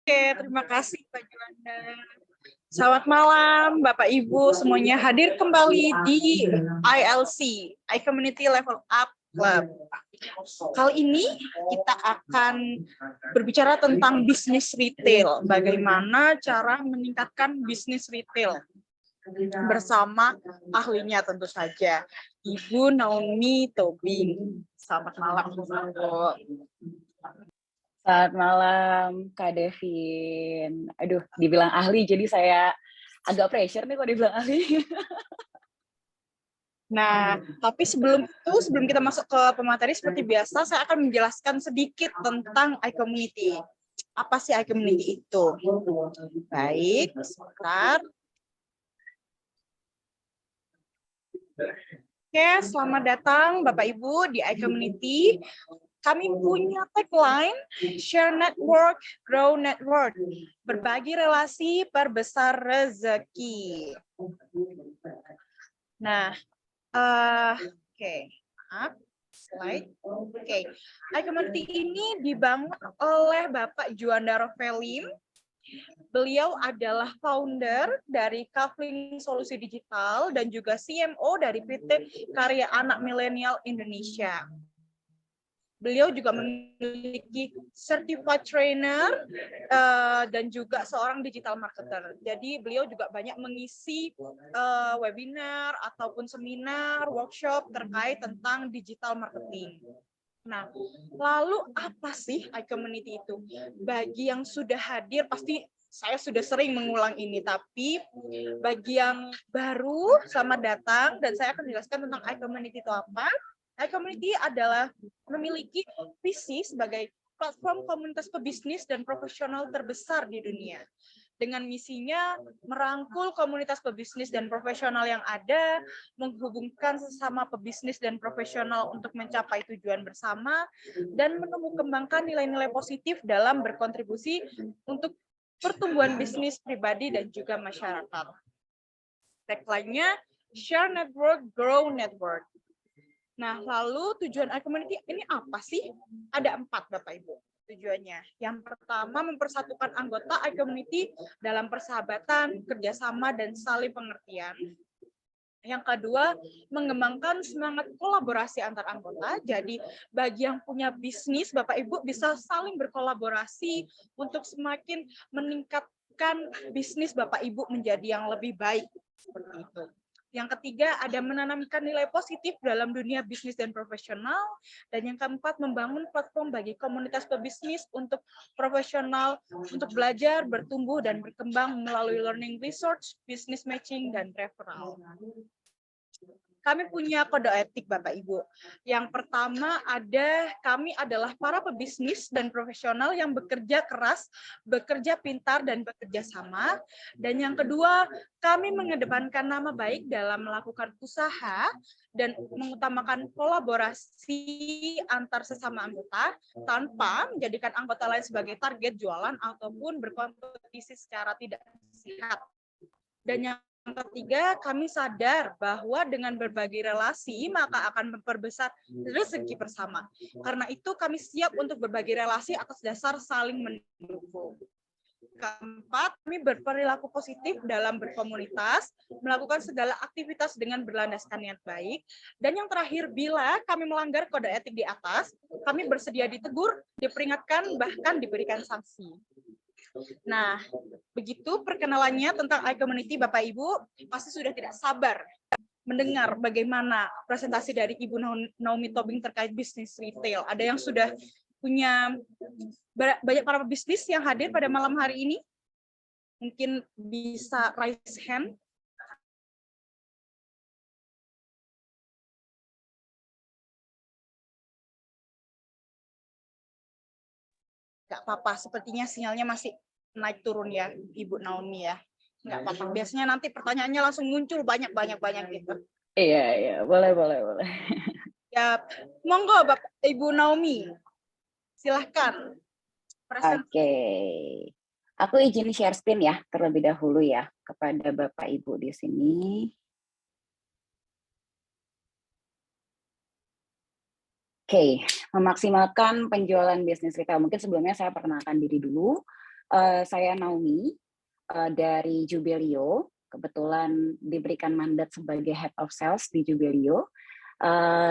Oke, terima kasih Pak Juanda. Selamat malam Bapak Ibu semuanya, hadir kembali di ILC, iCommunity Level Up Club. Kali ini kita akan berbicara tentang bisnis retail, bagaimana cara meningkatkan bisnis retail bersama ahlinya tentu saja, Ibu Naomi Tobing. Selamat malam Bu. Selamat malam, Kak Devin. Aduh, dibilang ahli, jadi saya agak pressure nih kalau dibilang ahli. Nah, tapi sebelum kita masuk ke pemateri, seperti biasa, saya akan menjelaskan sedikit tentang iCommunity. Apa sih iCommunity itu? Baik, sebentar. Oke, selamat datang Bapak Ibu di iCommunity. Kami punya tagline, Share Network, Grow Network. Berbagi relasi, perbesar rezeki. Nah, oke, maaf, slide. Oke, iCommunity ini dibangun oleh Bapak Juanda Rovelim. Beliau adalah founder dari Kafling Solusi Digital dan juga CMO dari PT Karya Anak Milenial Indonesia. Beliau juga memiliki certified trainer dan juga seorang digital marketer. Jadi beliau juga banyak mengisi webinar ataupun seminar, workshop terkait tentang digital marketing. Nah, lalu apa sih iCommunity itu? Bagi yang sudah hadir, pasti saya sudah sering mengulang ini, tapi bagi yang baru, selamat datang, dan saya akan menjelaskan tentang iCommunity itu apa. iCommunity adalah memiliki visi sebagai platform komunitas pebisnis dan profesional terbesar di dunia. Dengan misinya merangkul komunitas pebisnis dan profesional yang ada, menghubungkan sesama pebisnis dan profesional untuk mencapai tujuan bersama, dan menumbuh-kembangkan nilai-nilai positif dalam berkontribusi untuk pertumbuhan bisnis pribadi dan juga masyarakat. Tagline-nya, Share Network, Grow Network. Nah, lalu tujuan iCommunity ini apa sih? Ada 4, Bapak Ibu, tujuannya. Yang pertama, mempersatukan anggota iCommunity dalam persahabatan, kerjasama, dan saling pengertian. Yang kedua, mengembangkan semangat kolaborasi antar anggota. Jadi, bagi yang punya bisnis, Bapak Ibu bisa saling berkolaborasi untuk semakin meningkatkan bisnis Bapak Ibu menjadi yang lebih baik. Seperti itu. Yang ketiga, ada menanamkan nilai positif dalam dunia bisnis dan profesional. Dan yang keempat, membangun platform bagi komunitas pebisnis untuk profesional, untuk belajar, bertumbuh, dan berkembang melalui learning research, business matching, dan referral. Kami punya kode etik, Bapak Ibu. Yang pertama kami adalah para pebisnis dan profesional yang bekerja keras, bekerja pintar, dan bekerja sama. Dan yang kedua, kami mengedepankan nama baik dalam melakukan usaha dan mengutamakan kolaborasi antar sesama anggota tanpa menjadikan anggota lain sebagai target jualan ataupun berkompetisi secara tidak sehat. Dan yang ketiga, kami sadar bahwa dengan berbagi relasi, maka akan memperbesar rezeki bersama. Karena itu, kami siap untuk berbagi relasi atas dasar saling mendukung. Keempat, kami berperilaku positif dalam berkomunitas, melakukan segala aktivitas dengan berlandaskan niat baik. Dan yang terakhir, bila kami melanggar kode etik di atas, kami bersedia ditegur, diperingatkan, bahkan diberikan sanksi. Nah, begitu perkenalannya tentang iCommunity, Bapak Ibu pasti sudah tidak sabar mendengar bagaimana presentasi dari Ibu Naomi Tobing terkait bisnis retail. Ada yang sudah punya banyak para pebisnis yang hadir pada malam hari ini? Mungkin bisa raise hand. Nggak apa-apa, sepertinya sinyalnya masih naik turun ya, Ibu Naomi ya. Nggak apa-apa, biasanya nanti pertanyaannya langsung muncul banyak gitu. Iya, boleh. Ya, monggo Bapak Ibu Naomi, silahkan. Oke. Aku izin share screen ya, terlebih dahulu ya, kepada Bapak Ibu di sini. Oke, memaksimalkan penjualan bisnis retail. Mungkin sebelumnya saya perkenalkan diri dulu. Saya Naomi dari Jubelio, kebetulan diberikan mandat sebagai Head of Sales di Jubelio.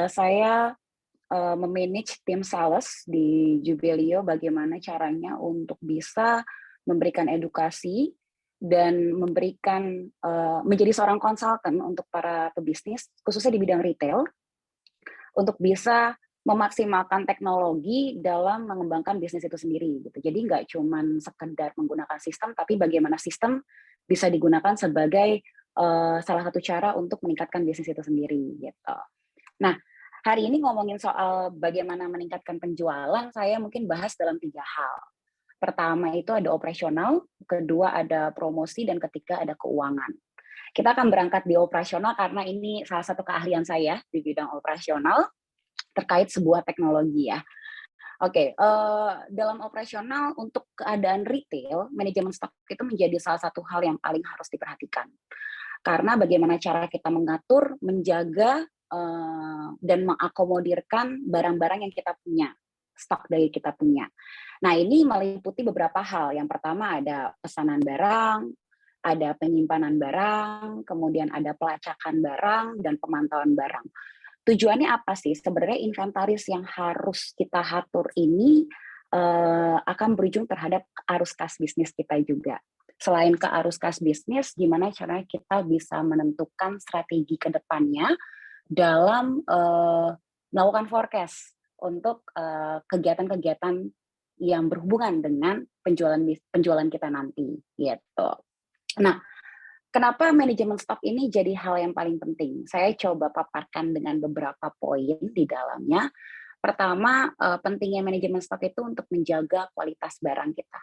Saya memanage tim sales di Jubelio, bagaimana caranya untuk bisa memberikan edukasi dan memberikan menjadi seorang konsultan untuk para pebisnis, khususnya di bidang retail, untuk bisa memaksimalkan teknologi dalam mengembangkan bisnis itu sendiri gitu. Jadi nggak cuma sekedar menggunakan sistem, tapi bagaimana sistem bisa digunakan sebagai salah satu cara untuk meningkatkan bisnis itu sendiri gitu. Nah, hari ini ngomongin soal bagaimana meningkatkan penjualan, saya mungkin bahas dalam 3 hal. Pertama itu ada operasional, kedua ada promosi, dan ketiga ada keuangan. Kita akan berangkat di operasional karena ini salah satu keahlian saya di bidang operasional terkait sebuah teknologi ya. Oke, dalam operasional untuk keadaan retail, manajemen stok itu menjadi salah satu hal yang paling harus diperhatikan. Karena bagaimana cara kita mengatur, menjaga, dan mengakomodirkan barang-barang yang kita punya, stok dari kita punya. Nah, ini meliputi beberapa hal. Yang pertama ada pesanan barang, ada penyimpanan barang, kemudian ada pelacakan barang, dan pemantauan barang. Tujuannya apa sih? Sebenarnya inventaris yang harus kita atur ini akan berujung terhadap arus kas bisnis kita juga. Selain ke arus kas bisnis, gimana caranya kita bisa menentukan strategi ke depannya dalam melakukan forecast untuk kegiatan-kegiatan yang berhubungan dengan penjualan kita nanti, gitu. Nah, kenapa manajemen stok ini jadi hal yang paling penting? Saya coba paparkan dengan beberapa poin di dalamnya. Pertama, pentingnya manajemen stok itu untuk menjaga kualitas barang kita.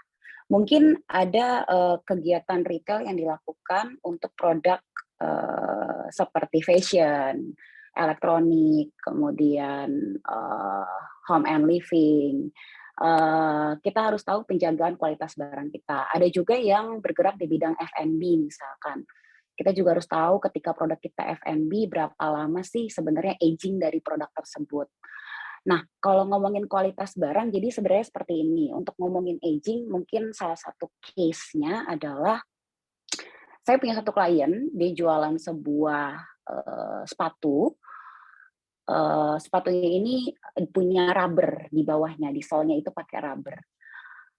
Mungkin ada kegiatan retail yang dilakukan untuk produk seperti fashion, elektronik, kemudian home and living. Kita harus tahu penjagaan kualitas barang kita. Ada juga yang bergerak di bidang F&B misalkan. Kita juga harus tahu ketika produk kita F&B berapa lama sih sebenarnya aging dari produk tersebut. Nah, kalau ngomongin kualitas barang, jadi sebenarnya seperti ini. Untuk ngomongin aging, mungkin salah satu case-nya adalah saya punya satu klien, dia jualan sebuah sepatu. Sepatunya ini punya rubber di bawahnya, di solnya itu pakai rubber.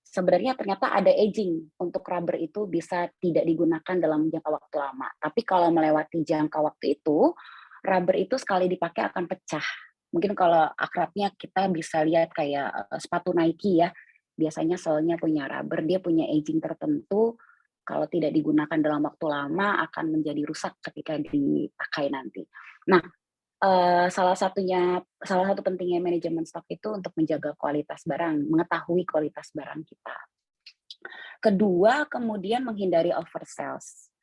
Sebenarnya ternyata ada aging untuk rubber itu bisa tidak digunakan dalam jangka waktu lama. Tapi kalau melewati jangka waktu itu, rubber itu sekali dipakai akan pecah. Mungkin kalau akrabnya kita bisa lihat kayak sepatu Nike ya, biasanya solnya punya rubber, dia punya aging tertentu, kalau tidak digunakan dalam waktu lama akan menjadi rusak ketika dipakai nanti. Nah, salah satu pentingnya manajemen stok itu untuk menjaga kualitas barang, mengetahui kualitas barang kita. Kedua, kemudian menghindari oversales.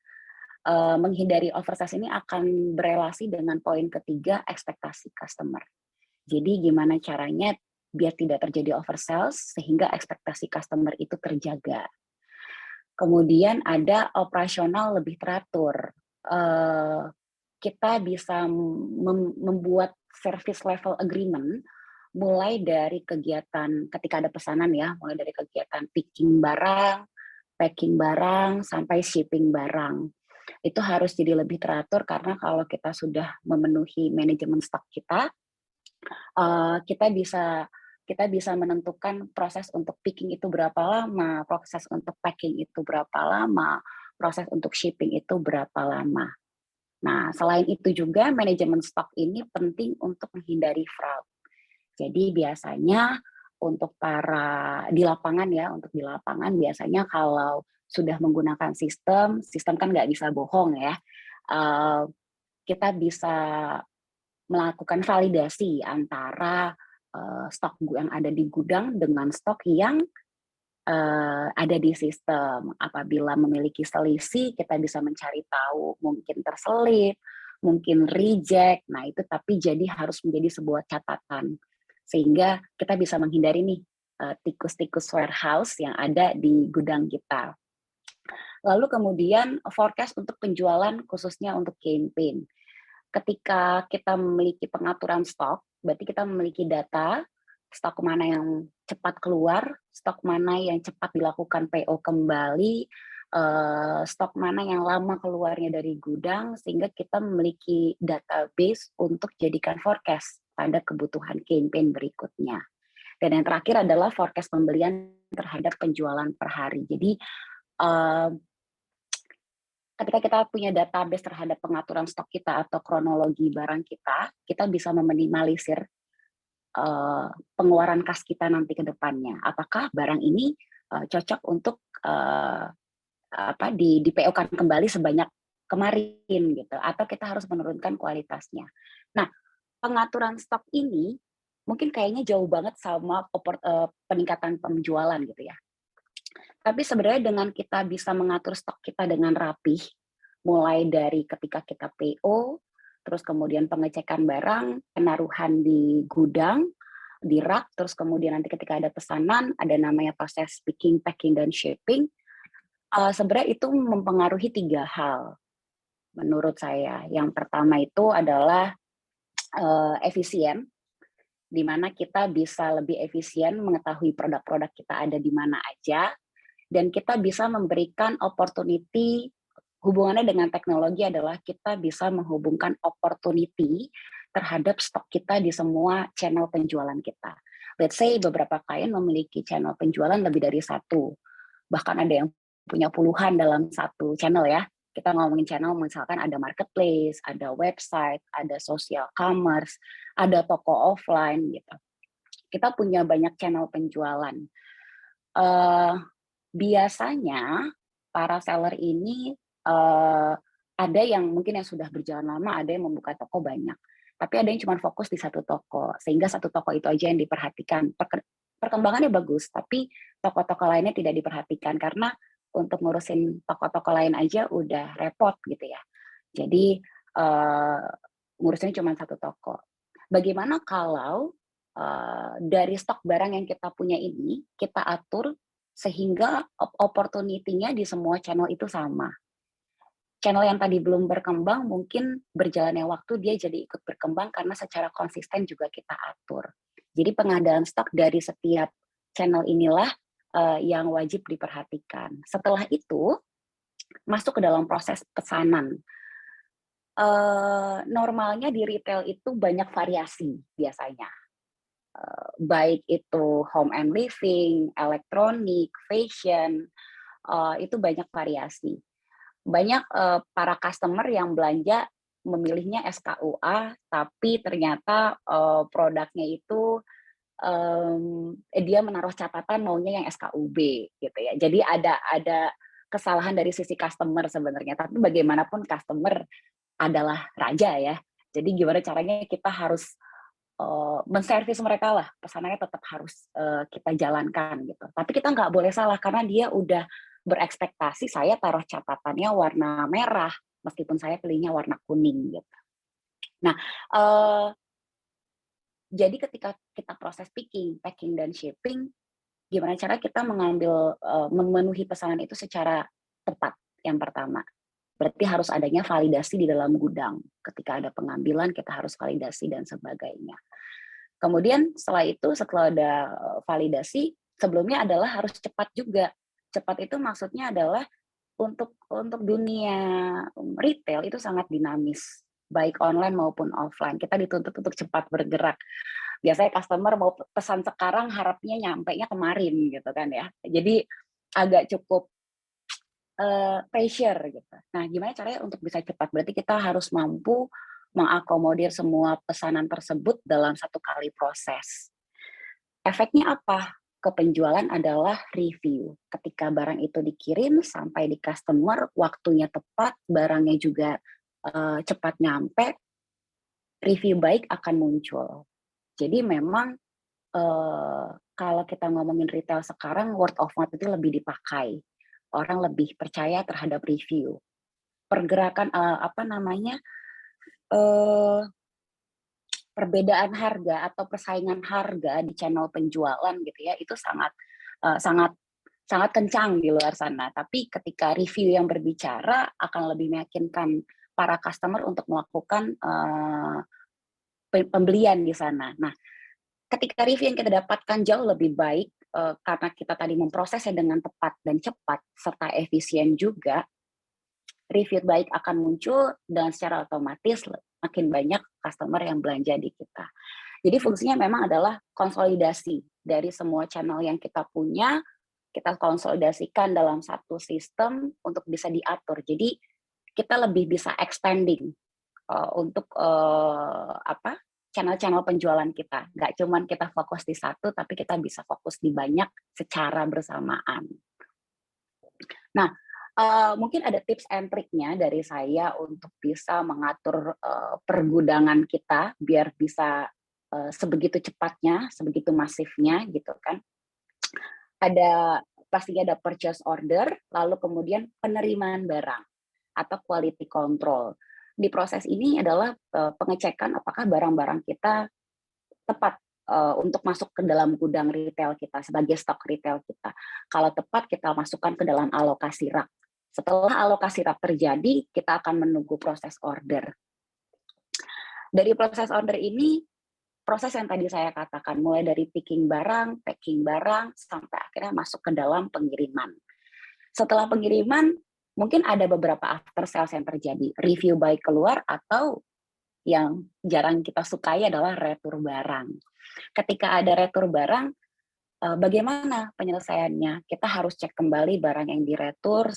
Menghindari oversales ini akan berelasi dengan poin ketiga, ekspektasi customer. Jadi gimana caranya biar tidak terjadi oversales sehingga ekspektasi customer itu terjaga. Kemudian ada operasional lebih teratur. Kita bisa membuat service level agreement mulai dari kegiatan ketika ada pesanan ya, mulai dari kegiatan packing barang, sampai shipping barang. Itu harus jadi lebih teratur karena kalau kita sudah memenuhi manajemen stok kita bisa menentukan proses untuk picking itu berapa lama, proses untuk packing itu berapa lama, proses untuk shipping itu berapa lama. Nah, selain itu juga manajemen stok ini penting untuk menghindari fraud. Jadi biasanya untuk di lapangan biasanya kalau sudah menggunakan sistem kan nggak bisa bohong ya. Kita bisa melakukan validasi antara stok yang ada di gudang dengan stok yang ada di sistem. Apabila memiliki selisih, kita bisa mencari tahu mungkin terselip, mungkin reject. Nah, itu tapi jadi harus menjadi sebuah catatan sehingga kita bisa menghindari nih tikus-tikus warehouse yang ada di gudang kita. Lalu kemudian forecast untuk penjualan khususnya untuk campaign. Ketika kita memiliki pengaturan stok, berarti kita memiliki data stok mana yang cepat keluar, stok mana yang cepat dilakukan PO kembali, stok mana yang lama keluarnya dari gudang, sehingga kita memiliki database untuk jadikan forecast pada kebutuhan campaign berikutnya. Dan yang terakhir adalah forecast pembelian terhadap penjualan per hari. Jadi ketika kita punya database terhadap pengaturan stok kita atau kronologi barang kita bisa meminimalisir pengeluaran kas kita nanti ke depannya. Apakah barang ini cocok untuk di PO-kan kembali sebanyak kemarin gitu, atau kita harus menurunkan kualitasnya. Nah, pengaturan stok ini mungkin kayaknya jauh banget sama peningkatan penjualan gitu ya. Tapi sebenarnya dengan kita bisa mengatur stok kita dengan rapih, mulai dari ketika kita PO, terus kemudian pengecekan barang, penaruhan di gudang, di rak, terus kemudian nanti ketika ada pesanan, ada namanya proses picking, packing, dan shipping, sebenarnya itu mempengaruhi 3 hal menurut saya. Yang pertama itu adalah efisien, di mana kita bisa lebih efisien mengetahui produk-produk kita ada di mana aja, dan kita bisa memberikan opportunity. Hubungannya dengan teknologi adalah kita bisa menghubungkan opportunity terhadap stok kita di semua channel penjualan kita. Let's say beberapa klien memiliki channel penjualan lebih dari 1, bahkan ada yang punya puluhan dalam satu channel ya. Kita ngomongin channel misalkan ada marketplace, ada website, ada social commerce, ada toko offline gitu. Kita punya banyak channel penjualan. Biasanya para seller ini ada yang mungkin yang sudah berjalan lama, ada yang membuka toko banyak. Tapi ada yang cuma fokus di satu toko, sehingga satu toko itu aja yang diperhatikan. Perkembangannya bagus, tapi toko-toko lainnya tidak diperhatikan karena untuk ngurusin toko-toko lain aja udah repot gitu ya. Jadi ngurusinnya cuma satu toko. Bagaimana kalau dari stok barang yang kita punya ini kita atur sehingga opportunity-nya di semua channel itu sama. Channel yang tadi belum berkembang mungkin berjalannya waktu dia jadi ikut berkembang karena secara konsisten juga kita atur. Jadi pengadaan stok dari setiap channel inilah yang wajib diperhatikan. Setelah itu masuk ke dalam proses pesanan. Normalnya di retail itu banyak variasi biasanya. Baik itu home and living, elektronik, fashion, itu banyak variasi. Banyak para customer yang belanja memilihnya SKUA, tapi ternyata produknya itu dia menaruh catatan maunya yang SKUB gitu ya. Jadi ada kesalahan dari sisi customer sebenarnya, tapi bagaimanapun customer adalah raja ya. Jadi gimana caranya kita harus menservis mereka lah, pesanannya tetap harus kita jalankan gitu. Tapi kita nggak boleh salah karena dia udah berekspektasi saya taruh catatannya warna merah, meskipun saya pilihnya warna kuning gitu. Nah, jadi ketika kita proses picking, packing, dan shipping, gimana cara kita mengambil memenuhi pesanan itu secara tepat yang pertama. Berarti harus adanya validasi di dalam gudang. Ketika ada pengambilan, kita harus validasi dan sebagainya. Kemudian setelah itu, setelah ada validasi, sebelumnya adalah harus cepat juga. Cepat itu maksudnya adalah untuk dunia retail itu sangat dinamis, baik online maupun offline. Kita dituntut untuk cepat bergerak. Biasanya customer mau pesan sekarang, harapnya nyampainya kemarin gitu kan ya. Jadi agak cukup pressure gitu. Nah, gimana caranya untuk bisa cepat? Berarti kita harus mampu mengakomodir semua pesanan tersebut dalam satu kali proses. Efeknya apa? Ke penjualan adalah review. Ketika barang itu dikirim sampai di customer, waktunya tepat, barangnya juga cepat nyampe, review baik akan muncul. Jadi memang kalau kita ngomongin retail sekarang, word of mouth itu lebih dipakai. Orang lebih percaya terhadap review. Pergerakan perbedaan harga atau persaingan harga di channel penjualan gitu ya, itu sangat kencang di luar sana. Tapi ketika review yang berbicara akan lebih meyakinkan para customer untuk melakukan pembelian di sana. Nah, ketika review yang kita dapatkan jauh lebih baik karena kita tadi memprosesnya dengan tepat dan cepat serta efisien juga, review baik akan muncul dan secara otomatis makin banyak customer yang belanja di kita. Jadi fungsinya memang adalah konsolidasi dari semua channel yang kita punya, kita konsolidasikan dalam satu sistem untuk bisa diatur. Jadi kita lebih bisa expanding untuk channel-channel penjualan kita. Nggak cuman kita fokus di satu, tapi kita bisa fokus di banyak secara bersamaan. Nah, mungkin ada tips and triknya dari saya untuk bisa mengatur pergudangan kita biar bisa sebegitu cepatnya, sebegitu masifnya gitu kan. Pastinya ada purchase order, lalu kemudian penerimaan barang atau quality control. Di proses ini adalah pengecekan apakah barang-barang kita tepat untuk masuk ke dalam gudang retail kita sebagai stok retail kita. Kalau tepat, kita masukkan ke dalam alokasi rak. Setelah alokasi rak terjadi, kita akan menunggu proses order. Dari proses order ini, proses yang tadi saya katakan, mulai dari packing barang, sampai akhirnya masuk ke dalam pengiriman. Setelah pengiriman, mungkin ada beberapa after sales yang terjadi. Review baik keluar atau yang jarang kita sukai adalah retur barang. Ketika ada retur barang, bagaimana penyelesaiannya? Kita harus cek kembali barang yang diretur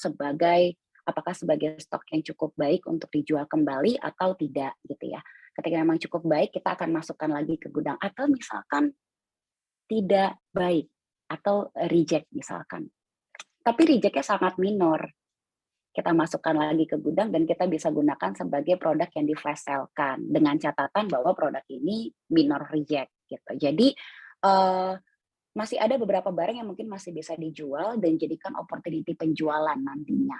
apakah sebagai stok yang cukup baik untuk dijual kembali atau tidak gitu ya. Ketika memang cukup baik, kita akan masukkan lagi ke gudang. Atau misalkan tidak baik atau reject misalkan. Tapi reject-nya sangat minor. Kita masukkan lagi ke gudang dan kita bisa gunakan sebagai produk yang di-flash sale-kan dengan catatan bahwa produk ini minor reject gitu. Jadi masih ada beberapa barang yang mungkin masih bisa dijual dan jadikan opportunity penjualan nantinya.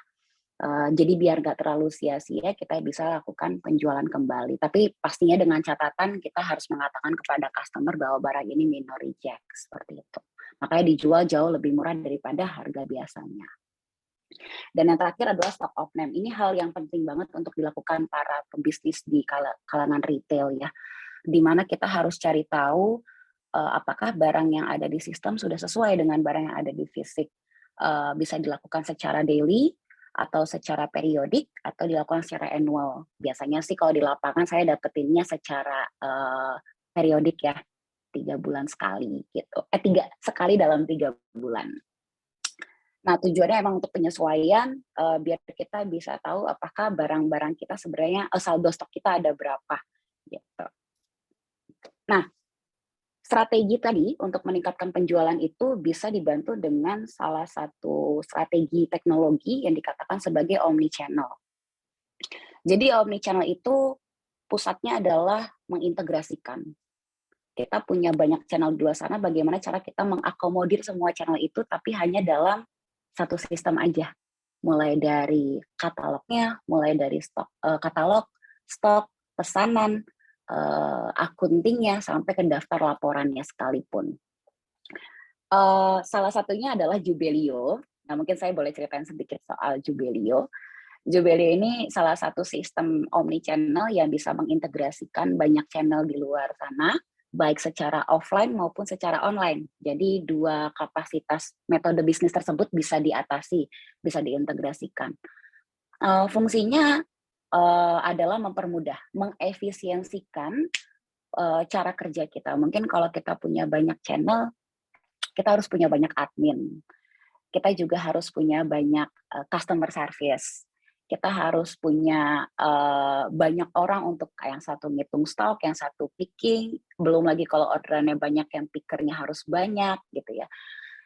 Jadi biar nggak terlalu sia-sia, kita bisa lakukan penjualan kembali. Tapi pastinya dengan catatan kita harus mengatakan kepada customer bahwa barang ini minor reject seperti itu. Makanya dijual jauh lebih murah daripada harga biasanya. Dan yang terakhir adalah stock of name. Ini hal yang penting banget untuk dilakukan para pebisnis di kalangan retail ya, di mana kita harus cari tahu apakah barang yang ada di sistem sudah sesuai dengan barang yang ada di fisik. Bisa dilakukan secara daily atau secara periodik atau dilakukan secara annual. Biasanya sih kalau di lapangan saya dapetinnya secara periodik ya, 3 bulan sekali gitu. 3 sekali dalam 3 bulan. Nah, tujuannya emang untuk penyesuaian, biar kita bisa tahu apakah barang-barang kita sebenarnya saldo stok kita ada berapa, gitu. Nah, strategi tadi untuk meningkatkan penjualan itu bisa dibantu dengan salah satu strategi teknologi yang dikatakan sebagai omnichannel. Jadi omnichannel itu pusatnya adalah mengintegrasikan. Kita punya banyak channel di luar sana, bagaimana cara kita mengakomodir semua channel itu, tapi hanya dalam satu sistem aja, mulai dari katalognya, mulai dari katalog, stok, pesanan, akuntingnya, sampai ke daftar laporannya sekalipun. Salah satunya adalah Jubelio. Nah, mungkin saya boleh ceritain sedikit soal Jubelio. Jubelio ini salah satu sistem omnichannel yang bisa mengintegrasikan banyak channel di luar sana, baik secara offline maupun secara online. Jadi dua kapasitas metode bisnis tersebut bisa diatasi, bisa diintegrasikan. Fungsinya adalah mempermudah, mengefisiensikan cara kerja kita. Mungkin kalau kita punya banyak channel, kita harus punya banyak admin. Kita juga harus punya banyak customer service. Kita harus punya banyak orang untuk yang satu ngitung stok, yang satu picking, belum lagi kalau orderannya banyak yang pickernya harus banyak gitu ya.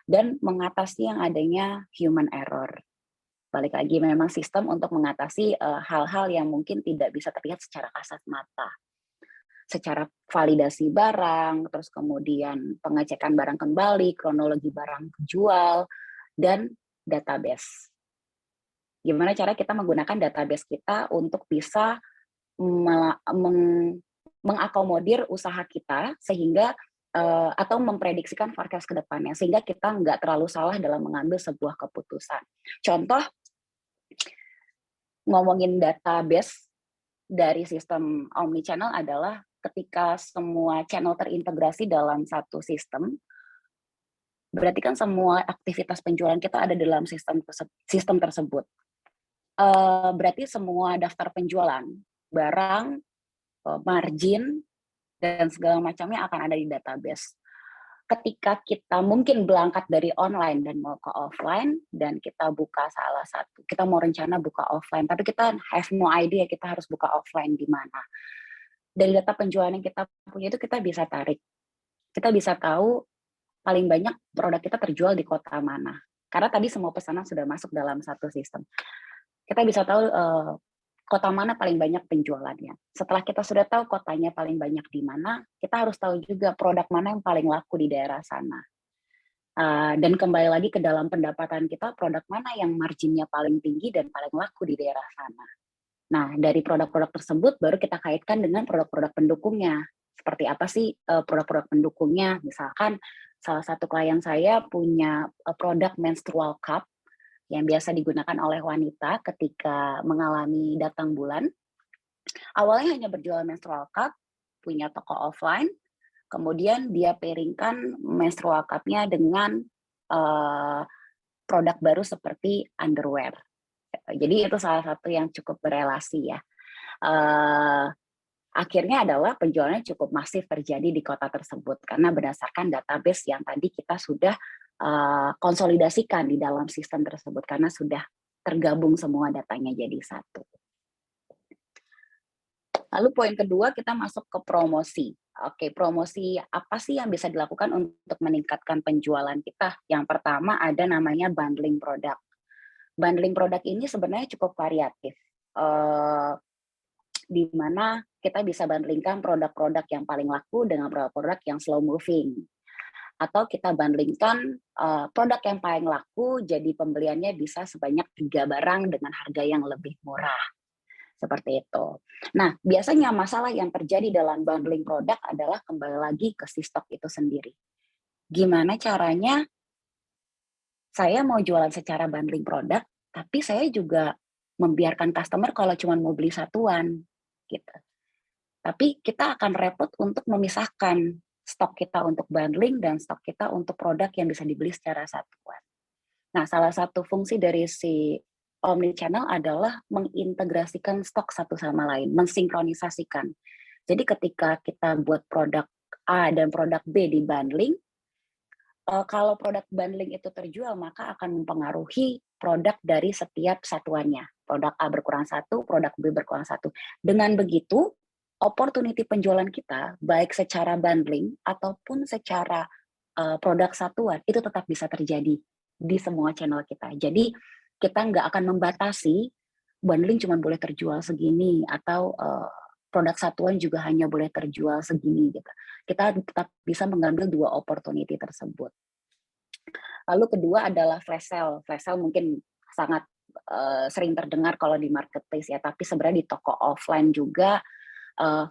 Dan mengatasi yang adanya human error. Balik lagi memang sistem untuk mengatasi hal-hal yang mungkin tidak bisa terlihat secara kasat mata. Secara validasi barang, terus kemudian pengecekan barang kembali, kronologi barang jual, dan database. Gimana cara kita menggunakan database kita untuk bisa mengakomodir usaha kita sehingga atau memprediksikan forecast ke depannya sehingga kita nggak terlalu salah dalam mengambil sebuah keputusan. Contoh, ngomongin database dari sistem omnichannel adalah ketika semua channel terintegrasi dalam satu sistem, berarti kan semua aktivitas penjualan kita ada dalam sistem tersebut. Berarti semua daftar penjualan, barang, margin, dan segala macamnya akan ada di database. Ketika kita mungkin berangkat dari online dan mau ke offline, dan kita buka salah satu, kita mau rencana buka offline, tapi kita have no idea kita harus buka offline di mana. Dari data penjualan yang kita punya itu kita bisa tarik. Kita bisa tahu paling banyak produk kita terjual di kota mana. Karena tadi semua pesanan sudah masuk dalam satu sistem. Kita bisa tahu kota mana paling banyak penjualannya. Setelah kita sudah tahu kotanya paling banyak di mana, kita harus tahu juga produk mana yang paling laku di daerah sana. Dan kembali lagi ke dalam pendapatan kita, produk mana yang marginnya paling tinggi dan paling laku di daerah sana. Nah, dari produk-produk tersebut baru kita kaitkan dengan produk-produk pendukungnya. Seperti apa sih produk-produk pendukungnya? Misalkan salah satu klien saya punya produk menstrual cup yang biasa digunakan oleh wanita ketika mengalami datang bulan. Awalnya hanya berjual menstrual cup, punya toko offline, kemudian dia pairingkan menstrual cup-nya dengan produk baru seperti underwear. Jadi itu salah satu yang cukup berelasi ya. Akhirnya adalah penjualannya cukup masif terjadi di kota tersebut karena berdasarkan database yang tadi kita sudah konsolidasikan di dalam sistem tersebut karena sudah tergabung semua datanya jadi satu. Lalu poin kedua kita masuk ke promosi. Oke, promosi apa sih yang bisa dilakukan untuk meningkatkan penjualan kita? Yang pertama ada namanya bundling produk. Bundling produk ini sebenarnya cukup variatif. Di mana kita bisa bandingkan produk-produk yang paling laku dengan produk-produk yang slow moving. Atau kita bandingkan produk yang paling laku jadi pembeliannya bisa sebanyak 3 barang dengan harga yang lebih murah. Seperti itu. Nah, biasanya masalah yang terjadi dalam bundling produk adalah kembali lagi ke si stok itu sendiri. Gimana caranya saya mau jualan secara bundling produk, tapi saya juga membiarkan customer kalau cuma mau beli satuan, gitu. Tapi kita akan repot untuk memisahkan stok kita untuk bundling dan stok kita untuk produk yang bisa dibeli secara satuan. Nah, salah satu fungsi dari si omnichannel adalah mengintegrasikan stok satu sama lain, mensinkronisasikan. Jadi ketika kita buat produk A dan produk B di bundling, kalau produk bundling itu terjual, maka akan mempengaruhi produk dari setiap satuannya. Produk A berkurang satu, produk B berkurang satu. Dengan begitu, opportunity penjualan kita, baik secara bundling ataupun secara produk satuan, itu tetap bisa terjadi di semua channel kita. Jadi kita nggak akan membatasi bundling cuma boleh terjual segini atau produk satuan juga hanya boleh terjual segini gitu. Kita tetap bisa mengambil dua opportunity tersebut. Lalu kedua adalah flash sale. Flash sale mungkin sangat sering terdengar kalau di marketplace ya, tapi sebenarnya di toko offline juga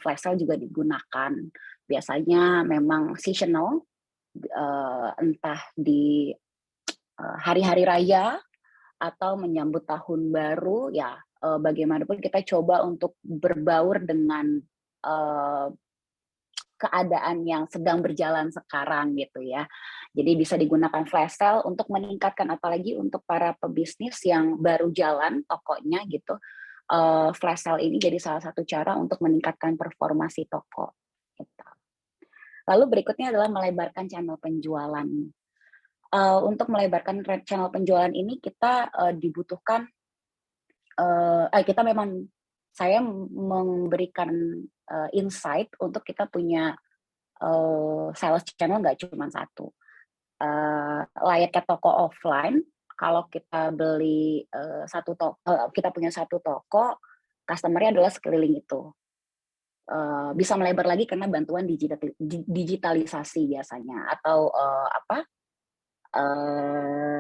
flash sale juga digunakan. Biasanya memang seasonal, entah di hari-hari raya atau menyambut tahun baru ya, bagaimanapun kita coba untuk berbaur dengan keadaan yang sedang berjalan sekarang gitu ya. Jadi bisa digunakan flash sale untuk meningkatkan, apalagi untuk para pebisnis yang baru jalan tokonya gitu. Flash sale ini jadi salah satu cara untuk meningkatkan performa si toko. Gitu. Lalu berikutnya adalah melebarkan channel penjualan. Untuk melebarkan channel penjualan ini kita dibutuhkan, kita memang saya memberikan insight untuk kita punya sales channel nggak cuma satu. Layaknya toko offline, kalau kita beli satu toko, kita punya satu toko, customer-nya adalah sekeliling itu. Bisa melebar lagi karena bantuan digitalisasi biasanya, atau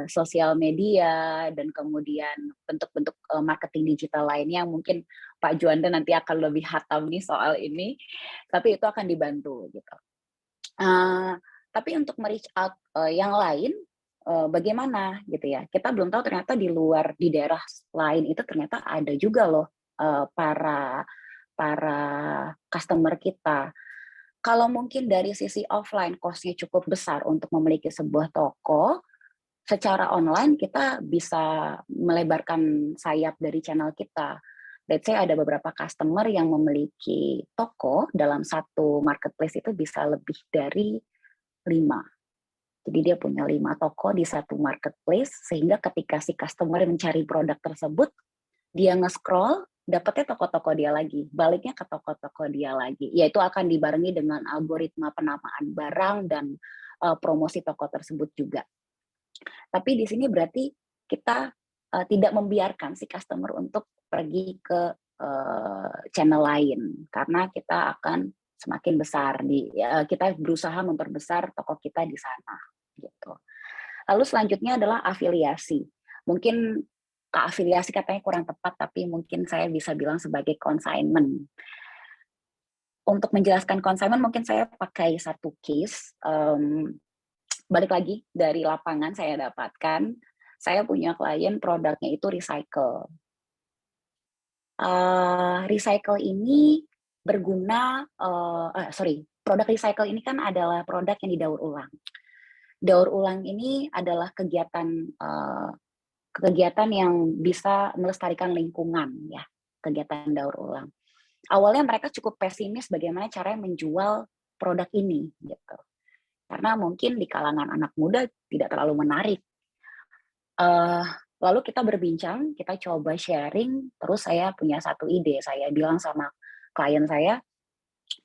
sosial media dan kemudian bentuk-bentuk marketing digital lainnya. Mungkin Pak Juanda nanti akan lebih hatam nih soal ini, tapi itu akan dibantu gitu. Tapi untuk reach out yang lain bagaimana gitu ya, kita belum tahu ternyata di luar, di daerah lain itu ternyata ada juga loh para para customer kita. Kalau mungkin dari sisi offline cost-nya cukup besar untuk memiliki sebuah toko, secara online kita bisa melebarkan sayap dari channel kita. Let's say ada beberapa customer yang memiliki toko dalam satu marketplace itu bisa lebih dari 5. Jadi dia punya 5 toko di satu marketplace, sehingga ketika si customer mencari produk tersebut, dia nge-scroll, dapetnya toko-toko dia lagi, baliknya ke toko-toko dia lagi. Yaitu akan dibarengi dengan algoritma penamaan barang dan promosi toko tersebut juga. Tapi di sini berarti kita tidak membiarkan si customer untuk pergi ke channel lain, karena kita akan semakin besar kita berusaha memperbesar toko kita di sana gitu. Lalu selanjutnya adalah afiliasi. Mungkin afiliasi katanya kurang tepat, tapi mungkin saya bisa bilang sebagai consignment. Untuk menjelaskan consignment mungkin saya pakai satu case. Balik lagi dari lapangan saya dapatkan, saya punya klien produknya itu recycle. Recycle ini berguna, produk recycle ini kan adalah produk yang didaur ulang. Daur ulang ini adalah kegiatan yang bisa melestarikan lingkungan, ya, kegiatan daur ulang. Awalnya mereka cukup pesimis bagaimana caranya menjual produk ini, gitu. Karena mungkin di kalangan anak muda tidak terlalu menarik. Lalu kita berbincang, kita coba sharing, terus saya punya satu ide, saya bilang sama klien saya,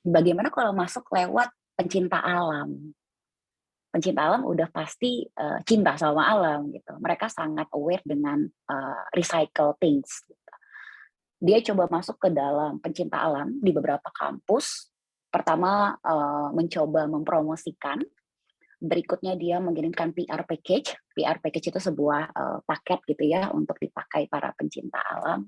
bagaimana kalau masuk lewat pencinta alam? Pencinta alam udah pasti cinta sama alam gitu. Mereka sangat aware dengan recycle things. Gitu. Dia coba masuk ke dalam pencinta alam di beberapa kampus. Pertama mencoba mempromosikan. Berikutnya dia mengirimkan PR package. PR package itu sebuah paket gitu ya untuk dipakai para pencinta alam.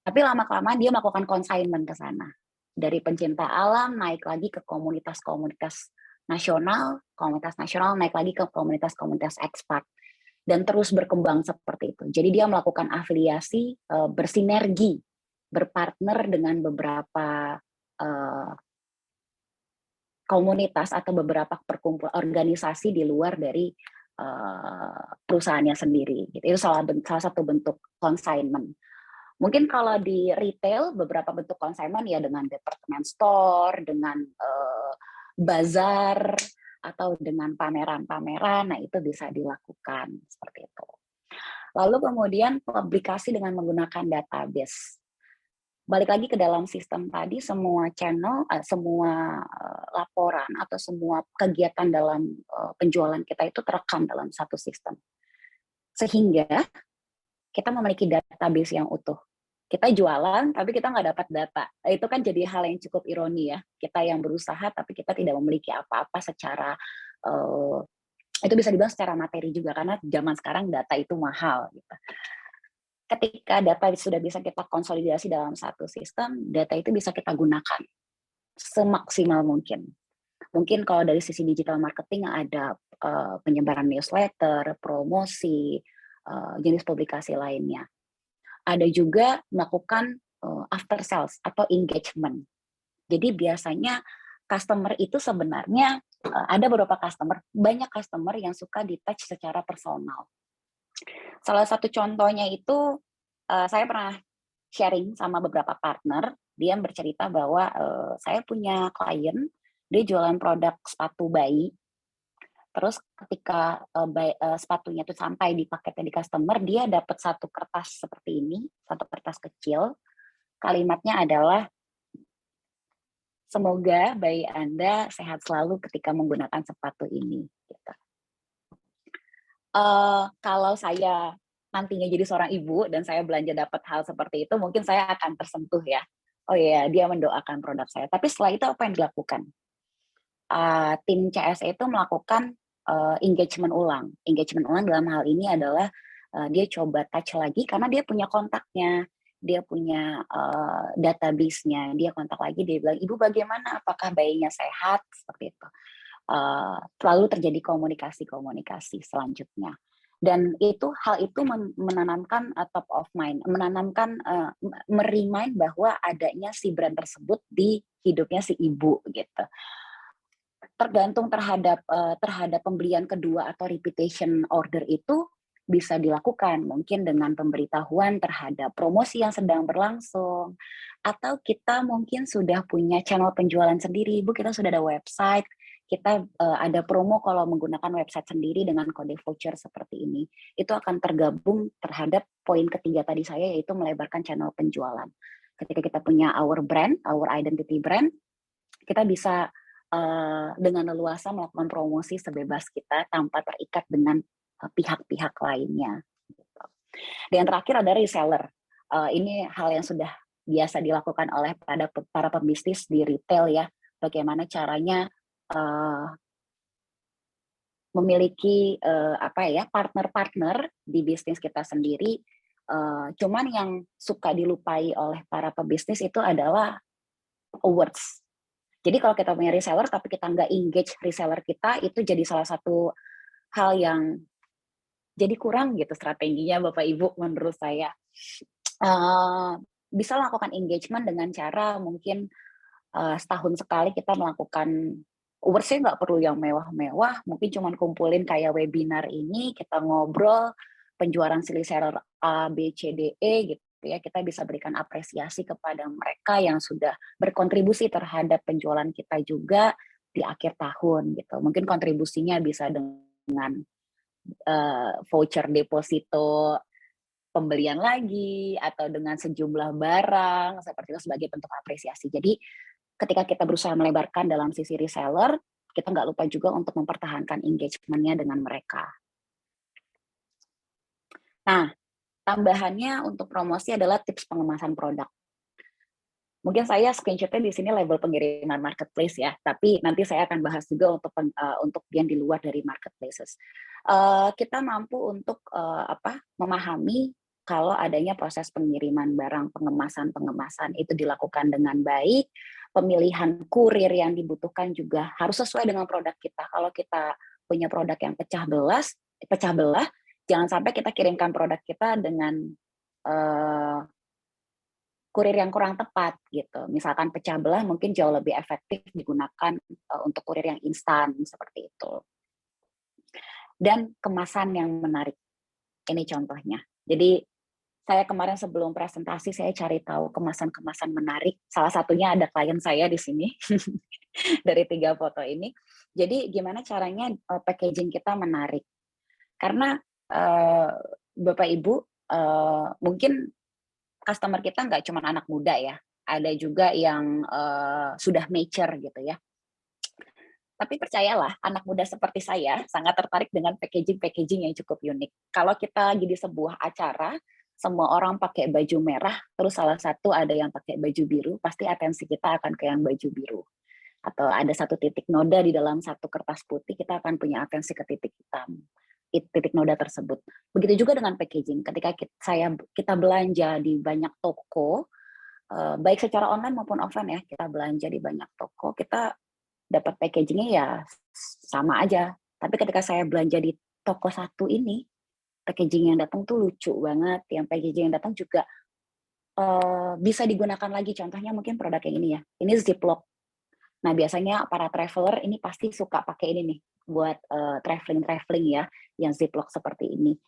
Tapi lama-kelamaan dia melakukan consignment ke sana. Dari pencinta alam naik lagi ke komunitas-komunitas nasional naik lagi ke komunitas-komunitas ekspat. Dan terus berkembang seperti itu. Jadi dia melakukan afiliasi, bersinergi, berpartner dengan beberapa komunitas atau beberapa perkumpulan organisasi di luar dari perusahaannya sendiri. Gitu. Itu salah satu bentuk consignment. Mungkin kalau di retail beberapa bentuk consignment ya dengan department store, dengan bazar atau dengan pameran-pameran, nah itu bisa dilakukan seperti itu. Lalu kemudian publikasi dengan menggunakan database. Balik lagi ke dalam sistem tadi, semua channel, semua laporan atau semua kegiatan dalam penjualan kita itu terekam dalam satu sistem. Sehingga kita memiliki database yang utuh. Kita jualan, tapi kita nggak dapat data. Itu kan jadi hal yang cukup ironi ya. Kita yang berusaha, tapi kita tidak memiliki apa-apa secara, itu bisa dibilang secara materi juga, karena zaman sekarang data itu mahal. Gitu. Ketika data sudah bisa kita konsolidasi dalam satu sistem, data itu bisa kita gunakan semaksimal mungkin. Mungkin kalau dari sisi digital marketing ada penyebaran newsletter, promosi, jenis publikasi lainnya. Ada juga melakukan after sales atau engagement. Jadi biasanya customer itu sebenarnya ada beberapa customer, banyak customer yang suka di-touch secara personal. Salah satu contohnya itu saya pernah sharing sama beberapa partner, dia bercerita bahwa saya punya klien, dia jualan produk sepatu bayi. Terus ketika sepatunya itu sampai di paketnya di customer, dia dapat satu kertas seperti ini, satu kertas kecil. Kalimatnya adalah, semoga bayi Anda sehat selalu ketika menggunakan sepatu ini. Gitu. Kalau saya nantinya jadi seorang ibu dan saya belanja dapat hal seperti itu, mungkin saya akan tersentuh ya. Oh iya, dia mendoakan produk saya. Tapi setelah itu apa yang dilakukan? Tim CSE itu melakukan engagement ulang. Engagement ulang dalam hal ini adalah dia coba touch lagi karena dia punya kontaknya, dia punya database-nya, dia kontak lagi, dia bilang, ibu bagaimana, apakah bayinya sehat, seperti itu. Lalu terjadi komunikasi selanjutnya. Dan hal itu menanamkan top of mind, menanamkan meremind bahwa adanya si brand tersebut di hidupnya si ibu gitu. Tergantung terhadap pembelian kedua atau repetition order itu bisa dilakukan mungkin dengan pemberitahuan terhadap promosi yang sedang berlangsung, atau kita mungkin sudah punya channel penjualan sendiri, Bu, kita sudah ada website, kita ada promo kalau menggunakan website sendiri dengan kode voucher seperti ini. Itu akan tergabung terhadap poin ketiga tadi saya, yaitu melebarkan channel penjualan. Ketika kita punya our brand, our identity brand, kita bisa dengan leluasa melakukan promosi sebebas kita tanpa terikat dengan pihak-pihak lainnya. Dan terakhir ada reseller. Ini hal yang sudah biasa dilakukan oleh para pebisnis di retail ya. Bagaimana caranya memiliki partner-partner di bisnis kita sendiri. Cuman yang suka dilupai oleh para pebisnis itu adalah awards. Jadi kalau kita punya reseller tapi kita nggak engage reseller kita, itu jadi salah satu hal yang jadi kurang gitu strateginya Bapak Ibu menurut saya. Bisa lakukan engagement dengan cara mungkin setahun sekali kita melakukan awards-nya, nggak perlu yang mewah-mewah, mungkin cuma kumpulin kayak webinar ini, kita ngobrol, penjualan reseller A, B, C, D, E gitu ya, kita bisa berikan apresiasi kepada mereka yang sudah berkontribusi terhadap penjualan kita juga di akhir tahun gitu. Mungkin kontribusinya bisa dengan voucher deposito pembelian lagi atau dengan sejumlah barang seperti itu sebagai bentuk apresiasi. Jadi ketika kita berusaha melebarkan dalam sisi reseller, kita nggak lupa juga untuk mempertahankan engagement-nya dengan mereka. Nah, tambahannya untuk promosi adalah tips pengemasan produk. Mungkin saya screenshot-nya di sini label pengiriman marketplace ya, tapi nanti saya akan bahas juga untuk yang di luar dari marketplaces. Kita mampu untuk memahami kalau adanya proses pengiriman barang, pengemasan itu dilakukan dengan baik, pemilihan kurir yang dibutuhkan juga harus sesuai dengan produk kita. Kalau kita punya produk yang pecah belah, jangan sampai kita kirimkan produk kita dengan kurir yang kurang tepat gitu. Misalkan pecah belah mungkin jauh lebih efektif digunakan untuk kurir yang instan seperti itu. Dan kemasan yang menarik. Ini contohnya. Jadi saya kemarin sebelum presentasi saya cari tahu kemasan-kemasan menarik. Salah satunya ada klien saya di sini dari 3 foto ini. Jadi gimana caranya packaging kita menarik? Karena Bapak Ibu mungkin customer kita nggak cuma anak muda ya, ada juga yang sudah mature gitu ya. Tapi percayalah, anak muda seperti saya sangat tertarik dengan packaging yang cukup unik. Kalau kita lagi di sebuah acara, semua orang pakai baju merah, terus salah satu ada yang pakai baju biru, pasti atensi kita akan ke yang baju biru. Atau ada satu titik noda di dalam satu kertas putih, kita akan punya atensi ke titik hitam, titik noda tersebut. Begitu juga dengan packaging. Ketika kita belanja di banyak toko, baik secara online maupun offline ya, kita belanja di banyak toko, kita dapat packagingnya ya sama aja. Tapi ketika saya belanja di toko satu ini, packaging yang datang tuh lucu banget. Yang packaging yang datang juga bisa digunakan lagi. Contohnya mungkin produk yang ini ya. Ini Ziploc. Nah biasanya para traveler ini pasti suka pakai ini nih buat traveling ya, yang Ziploc seperti ini.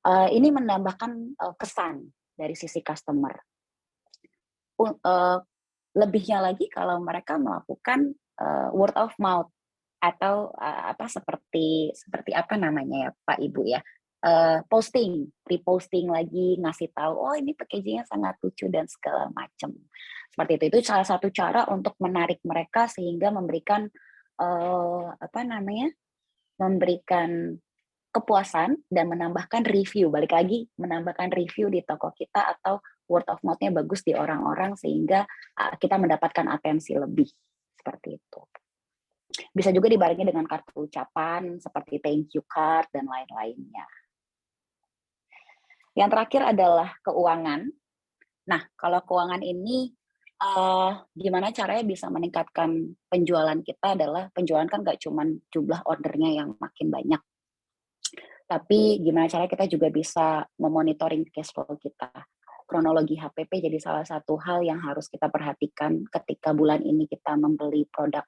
Ini menambahkan kesan dari sisi customer. Lebihnya lagi kalau mereka melakukan word of mouth atau seperti apa namanya ya Pak Ibu ya, reposting lagi, ngasih tahu oh ini packagingnya sangat lucu dan segala macam seperti itu salah satu cara untuk menarik mereka sehingga memberikan memberikan kepuasan dan menambahkan review, balik lagi menambahkan review di toko kita atau word of mouth-nya bagus di orang-orang sehingga kita mendapatkan atensi lebih. Seperti itu. Bisa juga dibarengi dengan kartu ucapan seperti thank you card dan lain-lainnya. Yang terakhir adalah keuangan. Nah, kalau keuangan ini gimana caranya bisa meningkatkan penjualan kita adalah penjualan kan nggak cuma jumlah ordernya yang makin banyak, Tapi gimana cara kita juga bisa memonitoring cash flow kita. Kronologi HPP jadi salah satu hal yang harus kita perhatikan ketika bulan ini kita membeli produk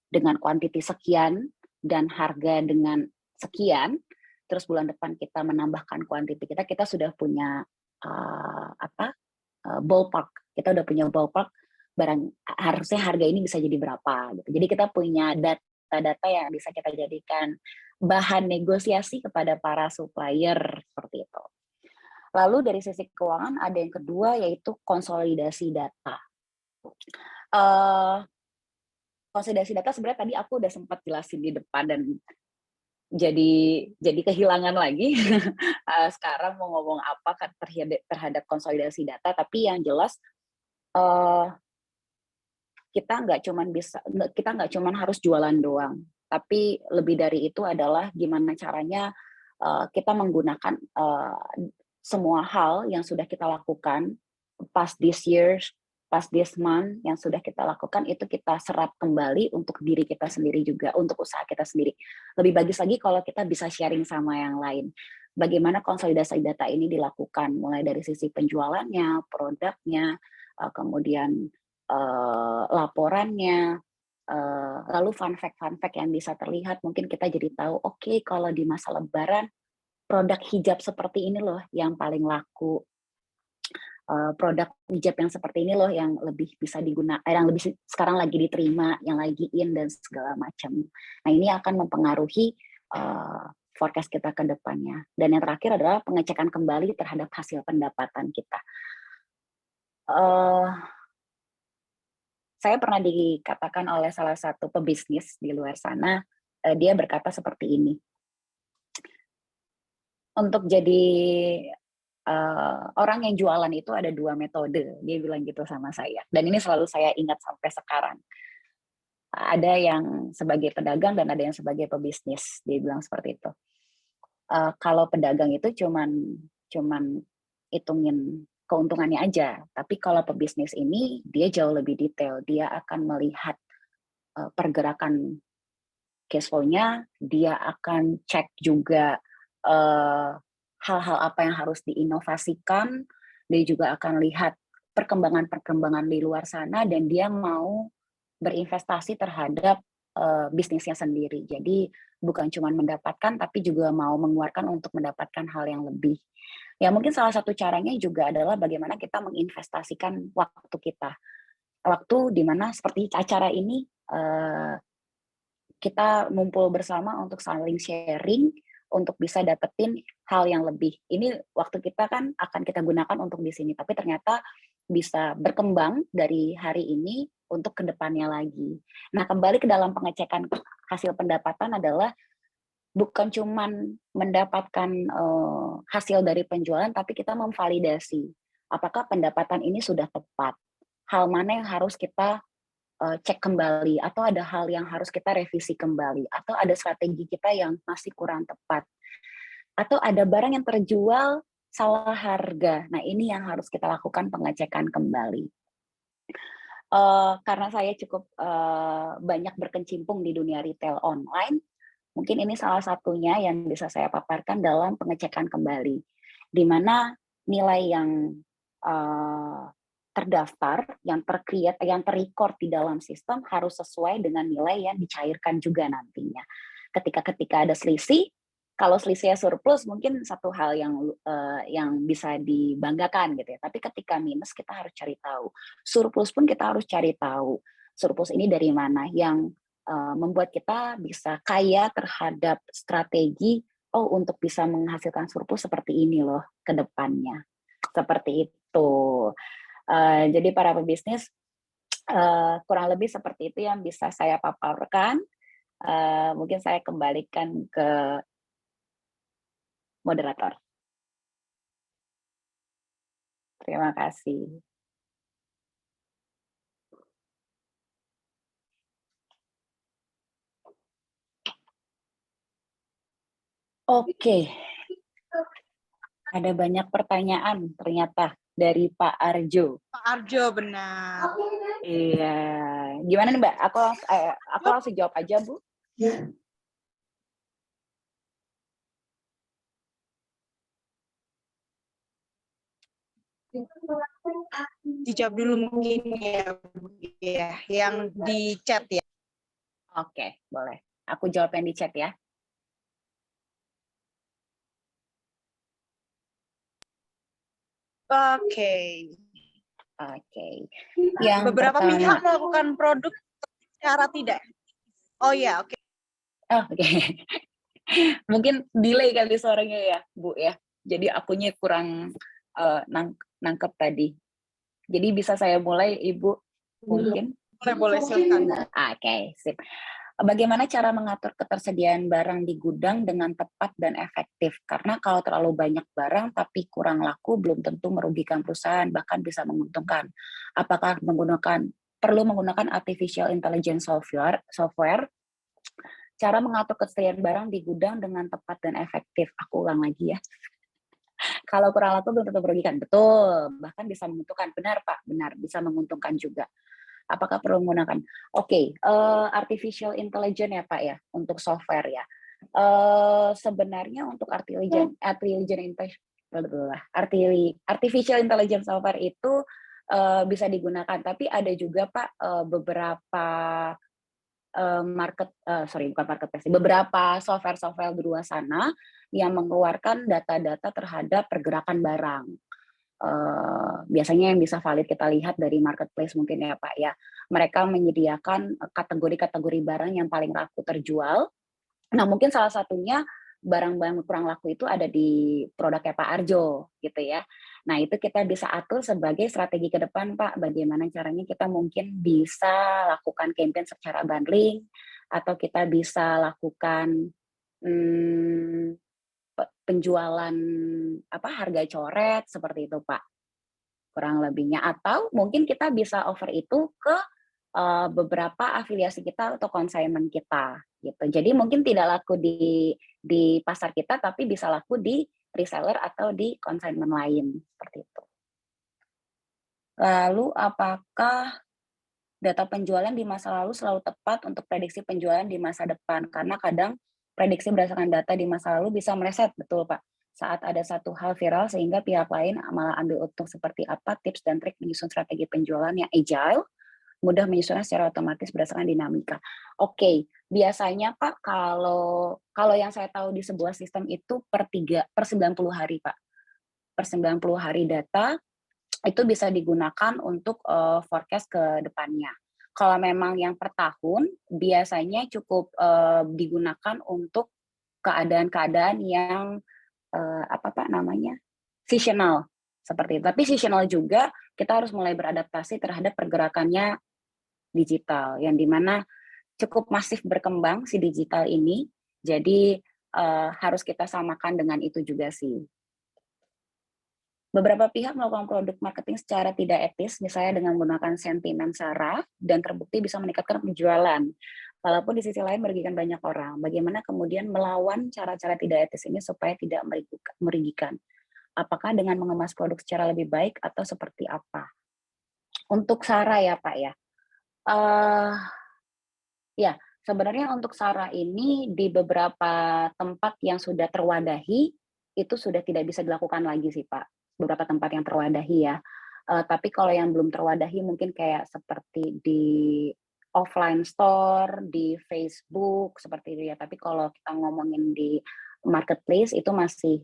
dengan kuantiti sekian dan harga dengan sekian, terus bulan depan kita menambahkan kuantiti kita sudah punya ballpark. Kita udah punya ballpark barang harusnya harga ini bisa jadi berapa gitu. Jadi kita punya data-data yang bisa kita jadikan bahan negosiasi kepada para supplier seperti itu. Lalu dari sisi keuangan ada yang kedua yaitu konsolidasi data. Konsolidasi data sebenarnya tadi aku udah sempat jelasin di depan dan jadi kehilangan lagi. Sekarang mau ngomong apa terhadap konsolidasi data, tapi yang jelas kita nggak cuman harus jualan doang, tapi lebih dari itu adalah gimana caranya kita menggunakan semua hal yang sudah kita lakukan past this year, past this month yang sudah kita lakukan itu kita serap kembali untuk diri kita sendiri juga, untuk usaha kita sendiri. Lebih bagus lagi kalau kita bisa sharing sama yang lain. Bagaimana konsolidasi data ini dilakukan, mulai dari sisi penjualannya, produknya, kemudian laporannya, lalu fun fact yang bisa terlihat, mungkin kita jadi tahu, oke, kalau di masa Lebaran produk hijab seperti ini loh yang paling laku, produk hijab yang seperti ini loh yang lebih bisa digunakan, yang lebih sekarang lagi diterima, yang lagi in dan segala macam. Nah ini akan mempengaruhi forecast kita ke depannya. Dan yang terakhir adalah pengecekan kembali terhadap hasil pendapatan kita. Saya pernah dikatakan oleh salah satu pebisnis di luar sana, dia berkata seperti ini, untuk jadi orang yang jualan itu ada 2 metode, dia bilang gitu sama saya, dan ini selalu saya ingat sampai sekarang. Ada yang sebagai pedagang dan ada yang sebagai pebisnis, dia bilang seperti itu. Kalau pedagang itu cuman hitungin keuntungannya aja. Tapi kalau pebisnis ini dia jauh lebih detail. Dia akan melihat pergerakan cash flow-nya, dia akan cek juga hal-hal apa yang harus diinovasikan, dia juga akan lihat perkembangan-perkembangan di luar sana dan dia mau berinvestasi terhadap bisnisnya sendiri. Jadi bukan cuma mendapatkan tapi juga mau mengeluarkan untuk mendapatkan hal yang lebih. Ya mungkin salah satu caranya juga adalah bagaimana kita menginvestasikan waktu kita. Waktu di mana seperti acara ini kita ngumpul bersama untuk saling sharing, untuk bisa dapetin hal yang lebih. Ini waktu kita kan akan kita gunakan untuk di sini, tapi ternyata bisa berkembang dari hari ini untuk kedepannya lagi. Nah kembali ke dalam pengecekan hasil pendapatan adalah bukan cuman mendapatkan hasil dari penjualan, tapi kita memvalidasi apakah pendapatan ini sudah tepat. Hal mana yang harus kita cek kembali, atau ada hal yang harus kita revisi kembali, atau ada strategi kita yang masih kurang tepat, atau ada barang yang terjual salah harga. Nah ini yang harus kita lakukan pengecekan kembali. Karena saya cukup banyak berkecimpung di dunia retail online, mungkin ini salah satunya yang bisa saya paparkan dalam pengecekan kembali, di mana nilai yang terdaftar, yang tercreate, yang terrecord di dalam sistem harus sesuai dengan nilai yang dicairkan juga nantinya. Ketika ada selisih, kalau selisihnya surplus mungkin satu hal yang bisa dibanggakan gitu ya. Tapi ketika minus kita harus cari tahu. Surplus pun kita harus cari tahu. Surplus ini dari mana yang membuat kita bisa kaya terhadap strategi untuk bisa menghasilkan surplus seperti ini loh ke depannya. Seperti itu. Jadi para pebisnis kurang lebih seperti itu yang bisa saya paparkan. Mungkin saya kembalikan ke moderator. Terima kasih. Oke. Ada banyak pertanyaan ternyata dari Pak Arjo. Pak Arjo, benar. Iya. Gimana nih Mbak? Aku langsung jawab aja, Bu. Dijawab dulu mungkin ya, yang di chat ya. Oke, boleh. Aku jawab yang di chat ya. Oke. Oke. Yang Beberapa pertama. pihak melakukan produk secara tidak. Oh ya, oke. Oh, oke. Mungkin delay kali suaranya ya, Bu ya. Jadi akunya kurang nangkep tadi. Jadi bisa saya mulai, Ibu? Mungkin. Boleh silakan. Oke, sip. Bagaimana cara mengatur ketersediaan barang di gudang dengan tepat dan efektif? Karena kalau terlalu banyak barang tapi kurang laku belum tentu merugikan perusahaan, bahkan bisa menguntungkan. Apakah perlu menggunakan artificial intelligence software? Cara mengatur ketersediaan barang di gudang dengan tepat dan efektif. Aku ulang lagi ya. Kalau kurang laku belum tentu merugikan. Betul, bahkan bisa menguntungkan. Benar, Pak. Benar, bisa menguntungkan juga. Apakah perlu menggunakan? Oke, artificial intelligence ya Pak ya, untuk software ya. Sebenarnya untuk artificial intelligence software itu bisa digunakan, tapi ada juga Pak beberapa beberapa software di luar sana yang mengeluarkan data-data terhadap pergerakan barang. Biasanya yang bisa valid kita lihat dari marketplace mungkin ya Pak ya. Mereka menyediakan kategori-kategori barang yang paling laku terjual. Nah mungkin salah satunya barang-barang kurang laku itu ada di produknya Pak Arjo gitu ya. Nah itu kita bisa atur sebagai strategi ke depan Pak. Bagaimana caranya kita mungkin bisa lakukan campaign secara bundling atau kita bisa lakukan penjualan harga coret seperti itu Pak, kurang lebihnya. Atau mungkin kita bisa offer itu ke beberapa afiliasi kita atau consignment kita gitu. Jadi mungkin tidak laku di pasar kita tapi bisa laku di reseller atau di consignment lain seperti itu. Lalu apakah data penjualan di masa lalu selalu tepat untuk prediksi penjualan di masa depan? Karena kadang prediksi berdasarkan data di masa lalu bisa meleset, betul Pak. Saat ada satu hal viral sehingga pihak lain malah ambil untung. Seperti apa tips dan trik menyusun strategi penjualan yang agile, mudah menyusunnya secara otomatis berdasarkan dinamika. Oke, biasanya Pak kalau yang saya tahu di sebuah sistem itu per 90 hari Pak. Per 90 hari data itu bisa digunakan untuk forecast ke depannya. Kalau memang yang per tahun, biasanya cukup digunakan untuk keadaan-keadaan yang seasonal seperti itu. Tapi seasonal juga kita harus mulai beradaptasi terhadap pergerakannya digital, yang dimana cukup masif berkembang si digital ini. Jadi harus kita samakan dengan itu juga sih. Beberapa pihak melakukan produk marketing secara tidak etis, misalnya dengan menggunakan sentimen sara, dan terbukti bisa meningkatkan penjualan. Walaupun di sisi lain merugikan banyak orang. Bagaimana kemudian melawan cara-cara tidak etis ini supaya tidak merugikan? Apakah dengan mengemas produk secara lebih baik atau seperti apa? Untuk sara ya Pak ya. Ya, sebenarnya untuk sara ini di beberapa tempat yang sudah terwadahi, itu sudah tidak bisa dilakukan lagi sih Pak. Beberapa tempat yang terwadahi ya. Tapi kalau yang belum terwadahi mungkin kayak seperti di offline store, di Facebook seperti itu ya. Tapi kalau kita ngomongin di marketplace itu masih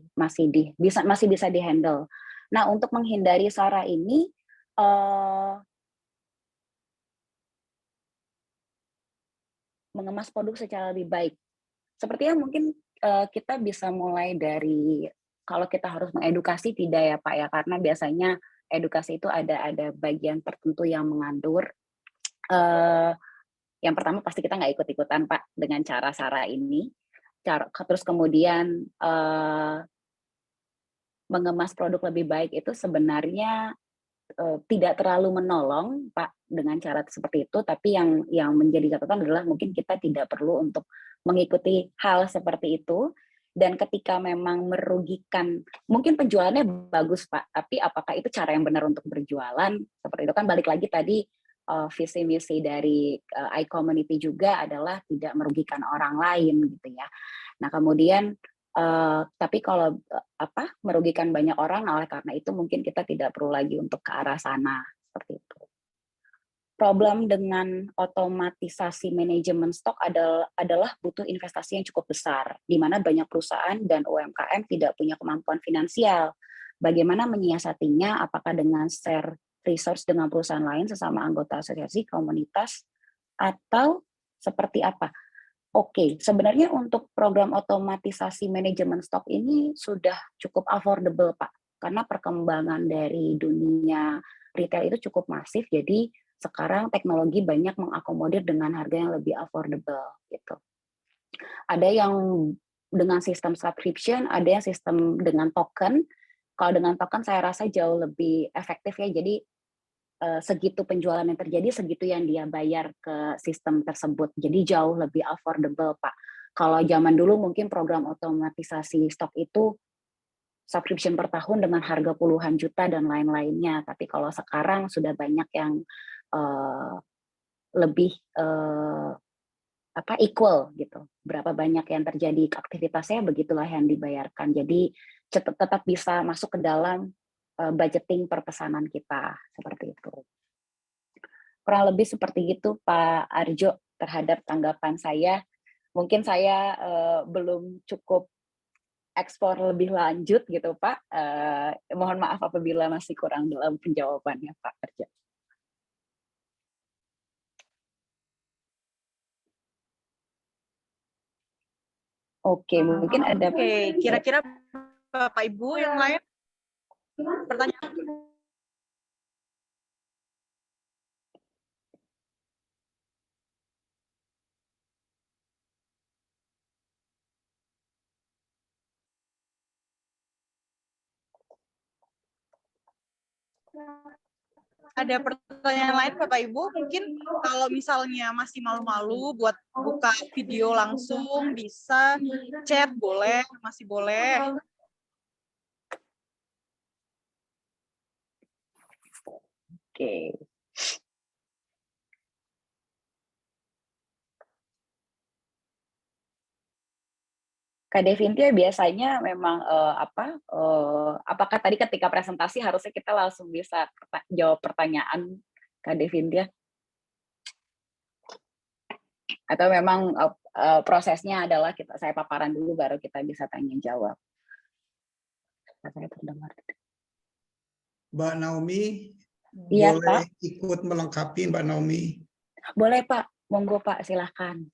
bisa dihandle. Nah, untuk menghindari sara ini mengemas produk secara lebih baik. Sepertinya mungkin kita bisa mulai dari, kalau kita harus mengedukasi tidak ya Pak ya, karena biasanya edukasi itu ada bagian tertentu yang mengandur. Yang pertama pasti kita nggak ikut-ikutan Pak dengan cara sara ini. Terus kemudian mengemas produk lebih baik itu sebenarnya tidak terlalu menolong Pak dengan cara seperti itu, tapi yang menjadi catatan adalah mungkin kita tidak perlu untuk mengikuti hal seperti itu. Dan ketika memang merugikan, mungkin penjualannya bagus Pak, tapi apakah itu cara yang benar untuk berjualan? Seperti itu kan balik lagi tadi visi misi dari iCommunity juga adalah tidak merugikan orang lain gitu ya. Nah kemudian Tapi kalau merugikan banyak orang, nah oleh karena itu mungkin kita tidak perlu lagi untuk ke arah sana seperti itu. Problem dengan otomatisasi manajemen stok adalah butuh investasi yang cukup besar, di mana banyak perusahaan dan UMKM tidak punya kemampuan finansial. Bagaimana menyiasatinya? Apakah dengan share resource dengan perusahaan lain sesama anggota asosiasi, komunitas, atau seperti apa? Oke, sebenarnya untuk program otomatisasi manajemen stok ini sudah cukup affordable, Pak. Karena perkembangan dari dunia retail itu cukup masif, jadi sekarang teknologi banyak mengakomodir dengan harga yang lebih affordable gitu. Ada yang dengan sistem subscription, ada yang sistem dengan token. Kalau dengan token saya rasa jauh lebih efektif ya. Jadi segitu penjualan yang terjadi, segitu yang dia bayar ke sistem tersebut. Jadi jauh lebih affordable, Pak. Kalau zaman dulu mungkin program otomatisasi stok itu subscription per tahun dengan harga puluhan juta dan lain-lainnya. Tapi kalau sekarang sudah banyak yang lebih equal gitu. Berapa banyak yang terjadi aktivitasnya, begitulah yang dibayarkan. Jadi tetap bisa masuk ke dalam budgeting perpesanan kita seperti itu. Kurang lebih seperti itu, Pak Arjo, terhadap tanggapan saya. Mungkin saya belum cukup eksplor lebih lanjut gitu, Pak. Mohon maaf apabila masih kurang dalam penjawabannya, Pak Arjo. Oke, mungkin ada. Oke, kira-kira Bapak Ibu yang lain pertanyaan? Ada pertanyaan lain Bapak Ibu? Mungkin kalau misalnya masih malu-malu buat buka video langsung, bisa chat boleh, masih boleh. Oke. Kak Devintia biasanya memang apakah tadi ketika presentasi harusnya kita langsung bisa jawab pertanyaan Kak Devintia? Atau memang prosesnya adalah saya paparan dulu baru kita bisa tanya jawab? Saya terdengar. Mbak Naomi, Iya, boleh Pak. ikut melengkapi Mbak Naomi? Boleh, Pak. Monggo, Pak. Silahkan.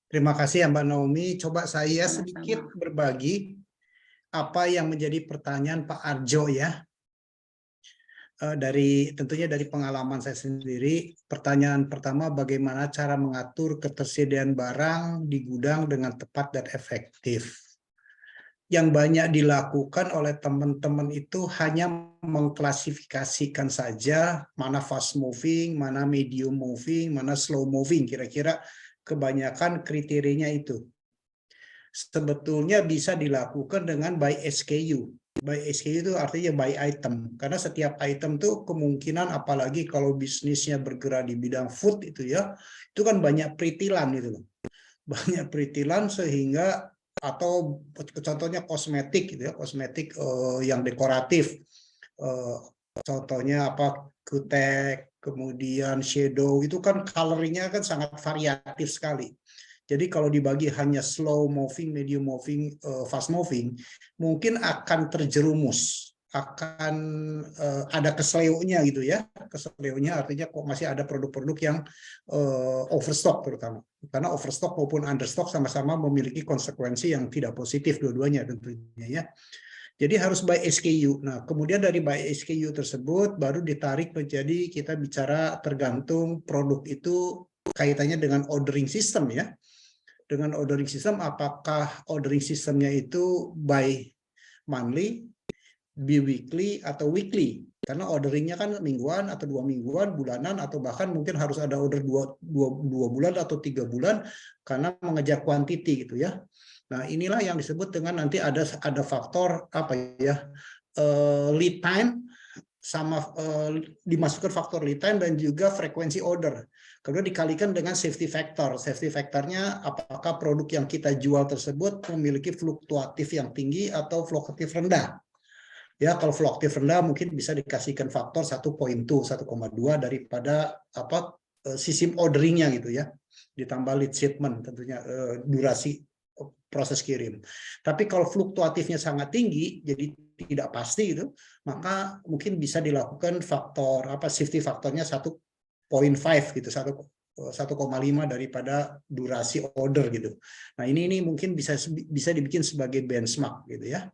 Terima kasih ya Mbak Naomi. Coba saya Sama-sama. sedikit berbagi apa yang menjadi pertanyaan Pak Arjo ya. Tentunya dari pengalaman saya sendiri, pertanyaan pertama bagaimana cara mengatur ketersediaan barang di gudang dengan tepat dan efektif. Yang banyak dilakukan oleh teman-teman itu hanya mengklasifikasikan saja mana fast moving, mana medium moving, mana slow moving, kira-kira kebanyakan kriterianya itu. Sebetulnya bisa dilakukan dengan by SKU. By SKU itu artinya by item, karena setiap item tuh kemungkinan, apalagi kalau bisnisnya bergerak di bidang food itu ya, itu kan banyak peritilan gitu loh. Banyak peritilan sehingga, atau contohnya kosmetik gitu ya, kosmetik yang dekoratif, contohnya apa, kutek, kemudian shadow, itu kan coloringnya kan sangat variatif sekali. Jadi kalau dibagi hanya slow moving, medium moving, fast moving, mungkin akan terjerumus, akan ada keseleunya gitu ya. Keseleunya artinya kok masih ada produk-produk yang overstock terutama. Karena overstock maupun understock sama-sama memiliki konsekuensi yang tidak positif dua-duanya tentunya ya. Jadi harus by SKU. Nah, kemudian dari by SKU tersebut baru ditarik menjadi, kita bicara tergantung produk itu kaitannya dengan ordering system ya. Dengan ordering system, apakah ordering systemnya itu by monthly, bi-weekly, atau weekly. Karena orderingnya kan mingguan atau 2 mingguan, bulanan, atau bahkan mungkin harus ada order 2 bulan atau 3 bulan karena mengejar quantity gitu ya. Nah, inilah yang disebut dengan nanti ada faktor apa ya, lead time sama dimasukkan faktor lead time dan juga frekuensi order. Kemudian dikalikan dengan safety factor. Safety factornya apakah produk yang kita jual tersebut memiliki fluktuatif yang tinggi atau fluktuatif rendah. Ya, kalau fluktuatif rendah mungkin bisa dikasihkan faktor 1.2, 1,2 daripada sistem orderingnya gitu ya. Ditambah lead shipment tentunya durasi proses kirim. Tapi kalau fluktuatifnya sangat tinggi, jadi tidak pasti itu, maka mungkin bisa dilakukan faktor safety faktornya 1.5 gitu, 1,5 daripada durasi order gitu. Nah ini mungkin bisa dibikin sebagai benchmark gitu ya.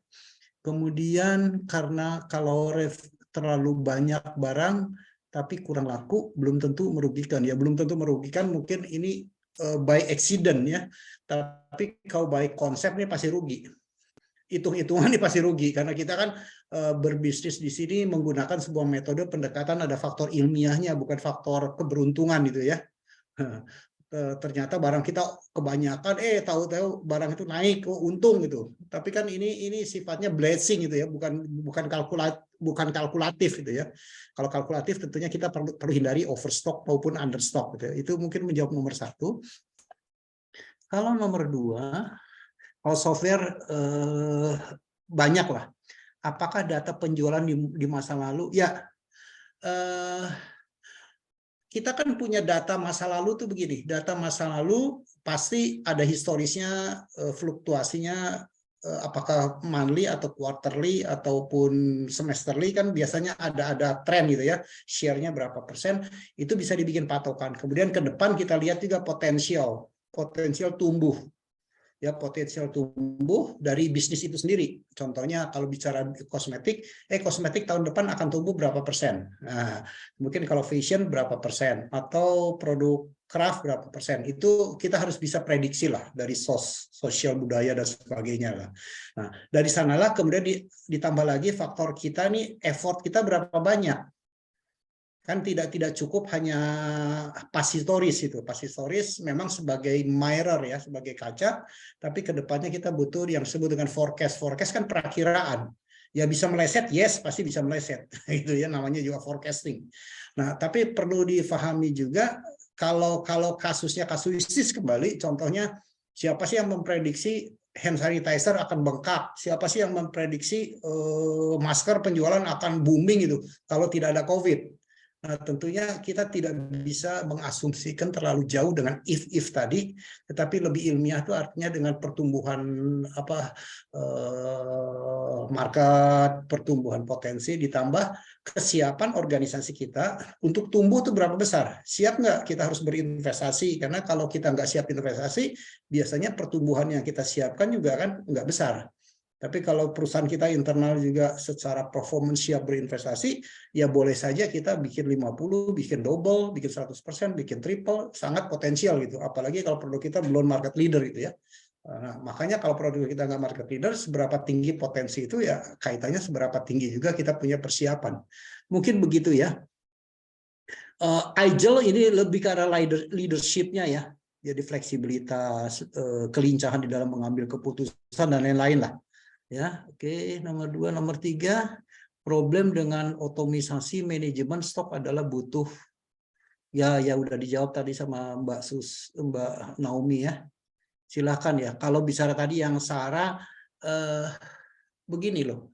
Kemudian karena kalau terlalu banyak barang tapi kurang laku, belum tentu merugikan ya, belum tentu merugikan, mungkin ini by accident ya, tapi kalau by konsep ini pasti rugi. Hitung-hitungan ini pasti rugi karena kita kan berbisnis di sini menggunakan sebuah metode pendekatan, ada faktor ilmiahnya bukan faktor keberuntungan gitu ya. Ternyata barang kita kebanyakan tahu-tahu barang itu naik, untung gitu. Tapi kan ini sifatnya blessing gitu ya, bukan kalkulatif gitu ya. Kalau kalkulatif tentunya kita perlu hindari overstock maupun understock gitu ya. Itu mungkin menjawab nomor 1. Kalau nomor 2, kalau software banyak lah. Apakah data penjualan di masa lalu? Ya, kita kan punya data masa lalu tuh begini. Data masa lalu pasti ada historisnya, fluktuasinya, apakah monthly atau quarterly ataupun semesterly, kan biasanya ada tren gitu ya. Share-nya berapa persen, itu bisa dibikin patokan. Kemudian ke depan kita lihat juga potensial tumbuh. Ya, potensial tumbuh dari bisnis itu sendiri. Contohnya kalau bicara kosmetik, kosmetik tahun depan akan tumbuh berapa persen. Nah, mungkin kalau fashion berapa persen, atau produk craft berapa persen. Itu kita harus bisa prediksi lah dari sosial budaya dan sebagainya lah. Nah, dari sanalah kemudian ditambah lagi faktor kita nih, effort kita berapa banyak. Kan tidak cukup hanya past historis itu. Past historis memang sebagai mirror ya, sebagai kaca, tapi kedepannya kita butuh yang disebut dengan forecast. Forecast kan perakiraan. Ya bisa meleset, yes pasti bisa meleset. Itu ya namanya juga forecasting. Nah, tapi perlu difahami juga kalau kasusnya kasuistis kembali, contohnya siapa sih yang memprediksi hand sanitizer akan bengkak? Siapa sih yang memprediksi masker penjualan akan booming itu kalau tidak ada COVID? Nah, tentunya kita tidak bisa mengasumsikan terlalu jauh dengan if tadi, tetapi lebih ilmiah itu artinya dengan pertumbuhan market, pertumbuhan potensi, ditambah kesiapan organisasi kita untuk tumbuh itu berapa besar. Siap nggak kita harus berinvestasi? Karena kalau kita nggak siap investasi, biasanya pertumbuhan yang kita siapkan juga kan nggak besar. Tapi kalau perusahaan kita internal juga secara performance siap berinvestasi, ya boleh saja kita bikin 50, bikin double, bikin 100%, bikin triple, sangat potensial gitu. Apalagi kalau produk kita belum market leader gitu ya. Nah, makanya kalau produk kita nggak market leader, seberapa tinggi potensi itu ya kaitannya seberapa tinggi juga kita punya persiapan. Mungkin begitu ya. Agile ini lebih ke arah leadership-nya ya. Jadi fleksibilitas, kelincahan di dalam mengambil keputusan dan lain-lain lah. Ya, oke. Nomor 2, nomor 3, problem dengan otomisasi manajemen stok adalah butuh. Ya udah dijawab tadi sama Mbak Naomi ya. Silakan ya. Kalau bicara tadi yang Sarah, begini loh.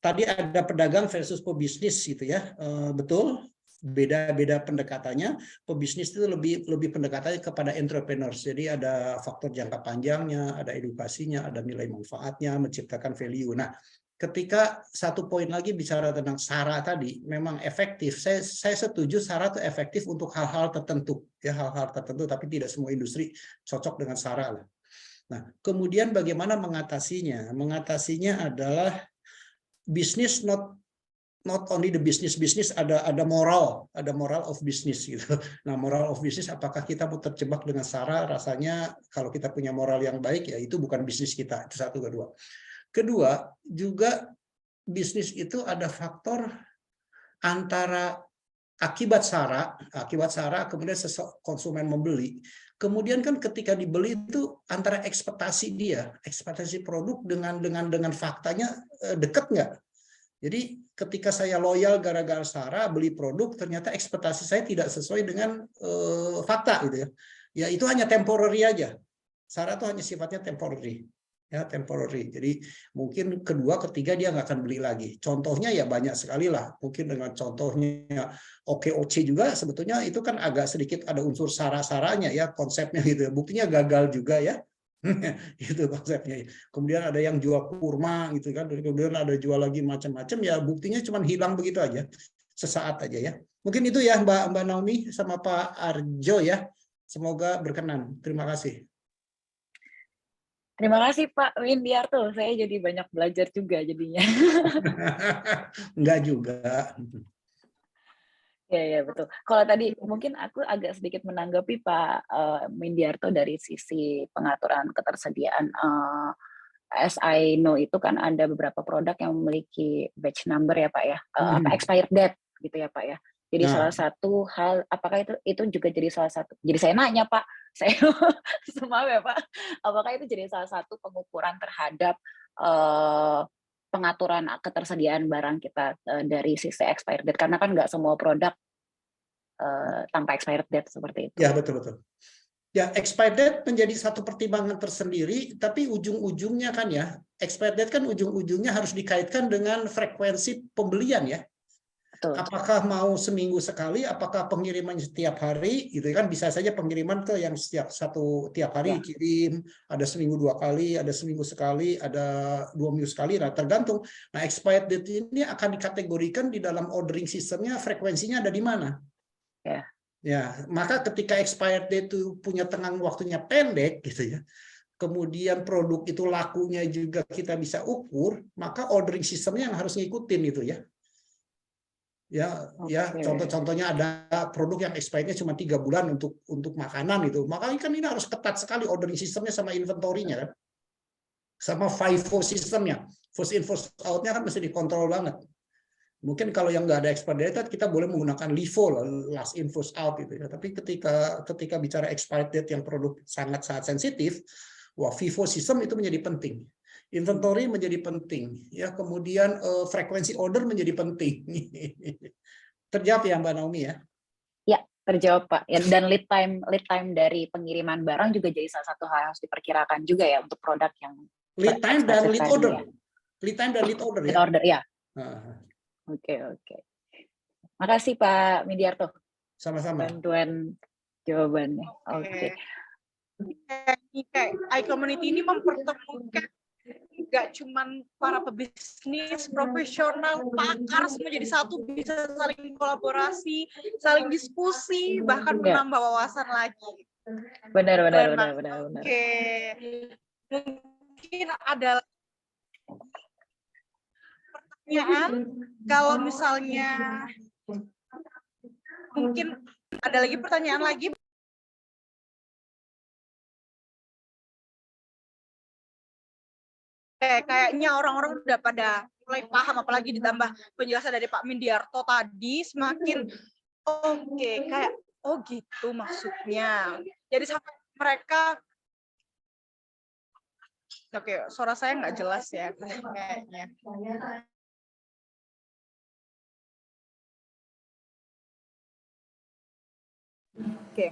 Tadi ada pedagang versus pebisnis gitu ya. Betul. Beda-beda pendekatannya. Pebisnis itu lebih pendekatannya kepada entrepreneurs. Jadi ada faktor jangka panjangnya, ada edukasinya, ada nilai manfaatnya, menciptakan value. Nah, ketika satu poin lagi bicara tentang SARA tadi, memang efektif. Saya setuju SARA itu efektif untuk hal-hal tertentu, ya hal-hal tertentu. Tapi tidak semua industri cocok dengan SARA lah. Nah, kemudian bagaimana mengatasinya? Mengatasinya adalah bisnis not only the business ada moral of business gitu. Nah, moral of business apakah kita mau terjebak dengan SARA? Rasanya kalau kita punya moral yang baik ya itu bukan bisnis kita. Itu satu. Kedua, juga bisnis itu ada faktor antara akibat SARA kemudian konsumen membeli. Kemudian kan ketika dibeli itu antara ekspektasi produk dengan faktanya dekat nggak? Jadi ketika saya loyal gara-gara Sarah beli produk, ternyata ekspektasi saya tidak sesuai dengan fakta gitu ya. Ya itu hanya temporary aja. Sarah itu hanya sifatnya temporary. Ya, temporary. Jadi mungkin kedua, ketiga dia nggak akan beli lagi. Contohnya ya banyak sekali lah. Mungkin dengan contohnya OKOC juga sebetulnya itu kan agak sedikit ada unsur Sarah-Sarahnya ya konsepnya gitu. Buktinya gagal juga ya. Itu konsepnya. Kemudian ada yang jual kurma gitu kan, kemudian ada jual lagi macam-macam ya, buktinya cuma hilang begitu aja, sesaat aja ya. Mungkin itu ya Mbak Naomi sama Pak Arjo ya. Semoga berkenan. Terima kasih. Terima kasih Pak Windiarto, saya jadi banyak belajar juga jadinya. Enggak juga. Ya betul. Kalau tadi mungkin aku agak sedikit menanggapi Pak Windiarto dari sisi pengaturan ketersediaan. As I know itu kan ada beberapa produk yang memiliki batch number ya Pak ya, expired date gitu ya Pak ya. Jadi salah satu hal, apakah itu juga jadi salah satu, jadi saya nanya Pak, saya maaf ya Pak, apakah itu jadi salah satu pengukuran terhadap pengaturan ketersediaan barang kita dari sisi expired date, karena kan nggak semua produk tanpa expired date seperti itu. Ya betul-betul. Ya, expired date menjadi satu pertimbangan tersendiri, tapi ujung-ujungnya kan ya, expired date kan ujung-ujungnya harus dikaitkan dengan frekuensi pembelian ya. Betul. Apakah mau seminggu sekali, apakah pengiriman setiap hari, gitu kan, bisa saja pengiriman ke yang tiap hari dikirim, ada seminggu 2 kali, ada seminggu sekali, ada 2 minggu sekali, nah tergantung. Nah, expired date ini akan dikategorikan di dalam ordering sistemnya, frekuensinya ada di mana. Ya, maka ketika expired date itu punya tenggang waktunya pendek, gitu ya, kemudian produk itu lakunya juga kita bisa ukur, maka ordering sistemnya yang harus ngikutin itu ya. Ya, contoh-contohnya ada produk yang expirednya cuma 3 bulan untuk makanan itu. Makanya kan ini harus ketat sekali ordering sistemnya sama inventory-nya kan. Sama FIFO sistemnya. First in first out-nya kan mesti dikontrol banget. Mungkin kalau yang nggak ada expired date kita boleh menggunakan LIFO, last in first out gitu ya. Tapi ketika bicara expired date yang produk sangat sensitif, wah FIFO sistem itu menjadi penting. Inventory menjadi penting, ya kemudian frekuensi order menjadi penting. Terjawab ya Mbak Naomi ya? Ya, terjawab Pak. Ya, dan lead time dari pengiriman barang juga jadi salah satu hal yang harus diperkirakan juga ya untuk produk yang lead time dan lead order. Ya. Lead time dan lead order lead ya. Order ya. Oke. Makasih Pak Windiarto. Sama-sama. Bantuan jawabannya. Oke. iCommunity ini mempertemukan nggak cuman para pebisnis, profesional, pakar semua jadi satu, bisa saling kolaborasi, saling diskusi, bahkan menambah wawasan lagi. Benar. Oke. Mungkin ada pertanyaan, kalau misalnya mungkin ada lagi pertanyaan lagi. Kayaknya orang-orang udah pada mulai paham, apalagi ditambah penjelasan dari Pak Windiarto tadi, semakin oke, kayak oh gitu maksudnya. Jadi sampai mereka oke, suara saya nggak jelas ya kayaknya. Oke.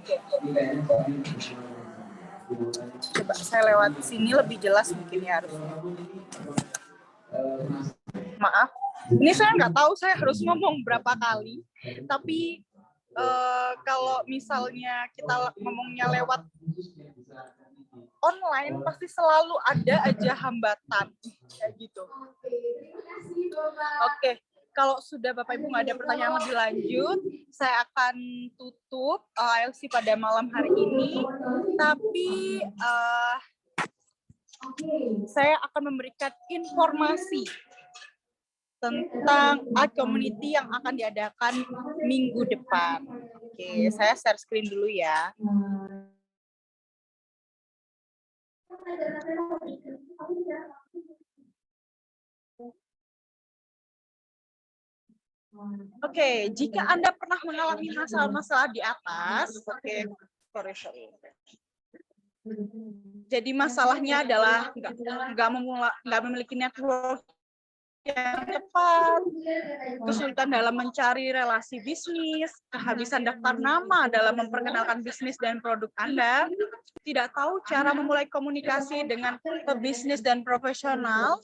Coba saya lewat sini lebih jelas mungkin ya harusnya. Maaf, ini saya nggak tahu saya harus ngomong berapa kali, tapi kalau misalnya kita ngomongnya lewat online pasti selalu ada aja hambatan kayak gitu. Oke. Kalau sudah Bapak Ibu nggak ada pertanyaan lebih lanjut, saya akan tutup ILC pada malam hari ini. Tapi saya akan memberikan informasi tentang iCommunity yang akan diadakan minggu depan. Oke, saya share screen dulu ya. Oke, jika Anda pernah mengalami masalah-masalah di atas, sorry. Jadi masalahnya adalah nggak memiliki network yang tepat, kesulitan dalam mencari relasi bisnis, kehabisan daftar nama dalam memperkenalkan bisnis dan produk Anda, tidak tahu cara memulai komunikasi dengan pebisnis dan profesional,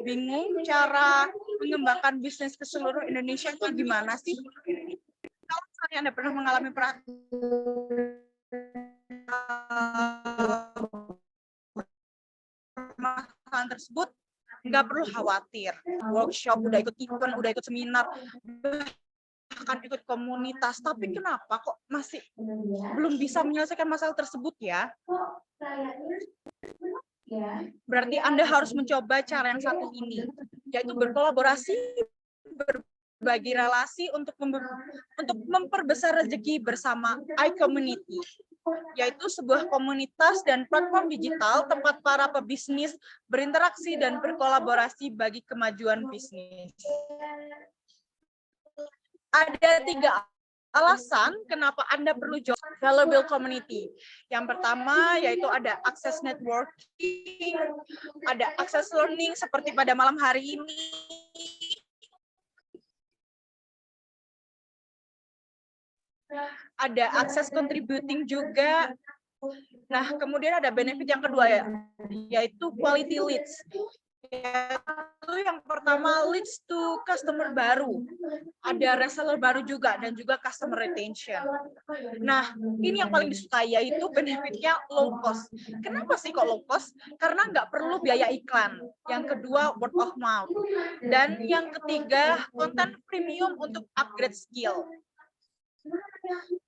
bingung cara mengembangkan bisnis ke seluruh Indonesia itu gimana sih? Kalau misalnya Anda pernah mengalami permasalahan tersebut, nggak perlu khawatir. Workshop, udah ikut event, udah ikut seminar, bahkan ikut komunitas, tapi kenapa kok masih belum bisa menyelesaikan masalah tersebut ya? Berarti Anda harus mencoba cara yang satu ini, yaitu berkolaborasi, berbagi relasi untuk memperbesar rezeki bersama iCommunity, yaitu sebuah komunitas dan platform digital tempat para pebisnis berinteraksi dan berkolaborasi bagi kemajuan bisnis. Ada 3 alasan kenapa Anda perlu join Valuable Community. Yang pertama yaitu ada akses networking, ada akses learning seperti pada malam hari ini. Ada akses contributing juga. Nah, kemudian ada benefit yang kedua ya, yaitu quality leads. Yaitu yang pertama leads to customer baru, ada reseller baru juga, dan juga customer retention. Nah, ini yang paling disukai, yaitu benefitnya low cost. Kenapa sih kok low cost? Karena nggak perlu biaya iklan. Yang kedua, word of mouth. Dan yang ketiga, konten premium untuk upgrade skill.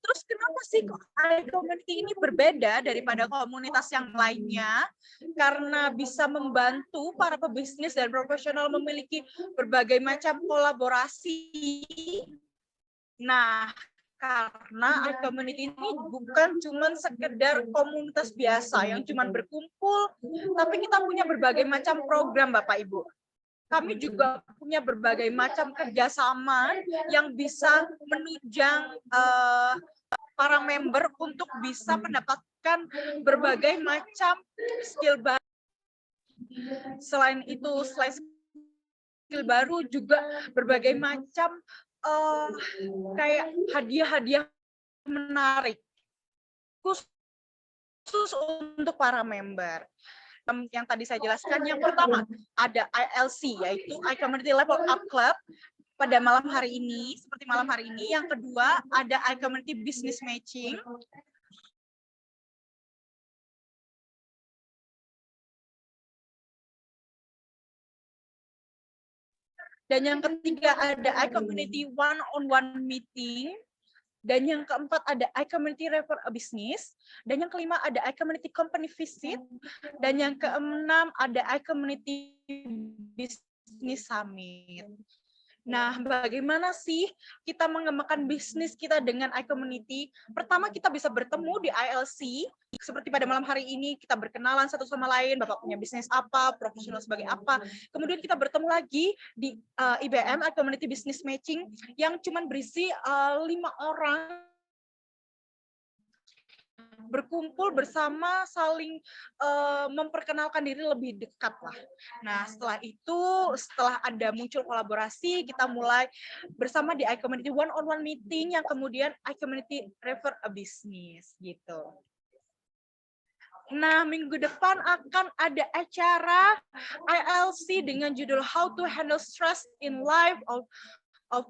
Terus kenapa sih kok iCommunity ini berbeda daripada komunitas yang lainnya? Karena bisa membantu para pebisnis dan profesional memiliki berbagai macam kolaborasi. Nah, karena iCommunity ini bukan cuma sekedar komunitas biasa yang cuma berkumpul, tapi kita punya berbagai macam program, Bapak Ibu. Kami juga punya berbagai macam kerjasama yang bisa menunjang para member untuk bisa mendapatkan berbagai macam skill baru. Selain itu, selain skill baru juga berbagai macam kayak hadiah-hadiah menarik khusus untuk para member. Yang tadi saya jelaskan, yang pertama ada ILC, yaitu iCommunity Level Up Club pada malam hari ini, seperti malam hari ini. Yang kedua ada iCommunity Business Matching. Dan yang ketiga ada iCommunity One-on-One Meeting. Dan yang keempat ada iCommunity Refer a Business. Dan yang kelima ada iCommunity Company Visit. Dan yang keenam ada iCommunity Business Summit. Nah, bagaimana sih kita mengembangkan bisnis kita dengan iCommunity? Pertama, kita bisa bertemu di ILC, seperti pada malam hari ini, kita berkenalan satu sama lain, Bapak punya bisnis apa, profesional sebagai apa. Kemudian kita bertemu lagi di IBM, iCommunity Business Matching, yang cuma berisi 5 orang berkumpul bersama, saling memperkenalkan diri lebih dekat lah. Nah, setelah itu, setelah ada muncul kolaborasi, kita mulai bersama di iCommunity One-on-One Meeting, yang kemudian iCommunity Refer a Business gitu. Nah, minggu depan akan ada acara ILC dengan judul How to Handle Stress in Life of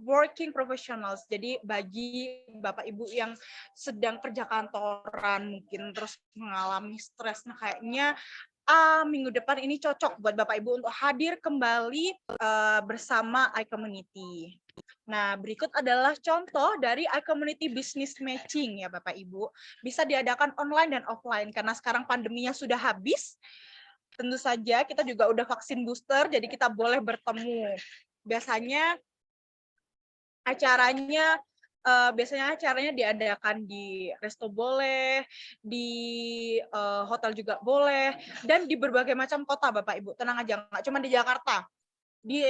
Working Professionals. Jadi bagi Bapak Ibu yang sedang kerja kantoran mungkin terus mengalami stres, nah kayaknya minggu depan ini cocok buat Bapak Ibu untuk hadir kembali bersama iCommunity. Nah, berikut adalah contoh dari iCommunity Business Matching ya Bapak Ibu. Bisa diadakan online dan offline karena sekarang pandeminya sudah habis. Tentu saja kita juga udah vaksin booster, jadi kita boleh bertemu. Biasanya acaranya diadakan di resto boleh, di hotel juga boleh, dan di berbagai macam kota Bapak Ibu. Tenang aja, nggak cuma di Jakarta. Di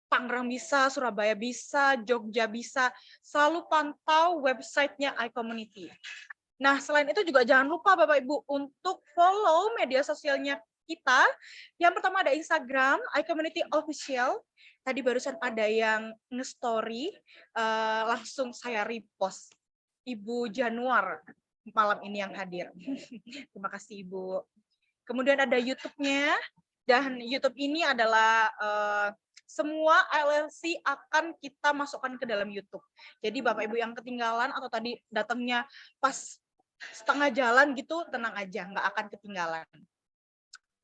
Tangerang bisa, Surabaya bisa, Jogja bisa. Selalu pantau websitenya iCommunity. Nah, selain itu juga jangan lupa Bapak Ibu untuk follow media sosialnya kita. Yang pertama ada Instagram, iCommunity Official. tadi barusan ada yang nge-story, langsung saya repost. Ibu Januar malam ini yang hadir. Terima kasih Ibu. Kemudian ada YouTube-nya, dan YouTube ini adalah semua LLC akan kita masukkan ke dalam YouTube. Jadi Bapak Ibu yang ketinggalan atau tadi datangnya pas setengah jalan gitu, tenang aja, nggak akan ketinggalan.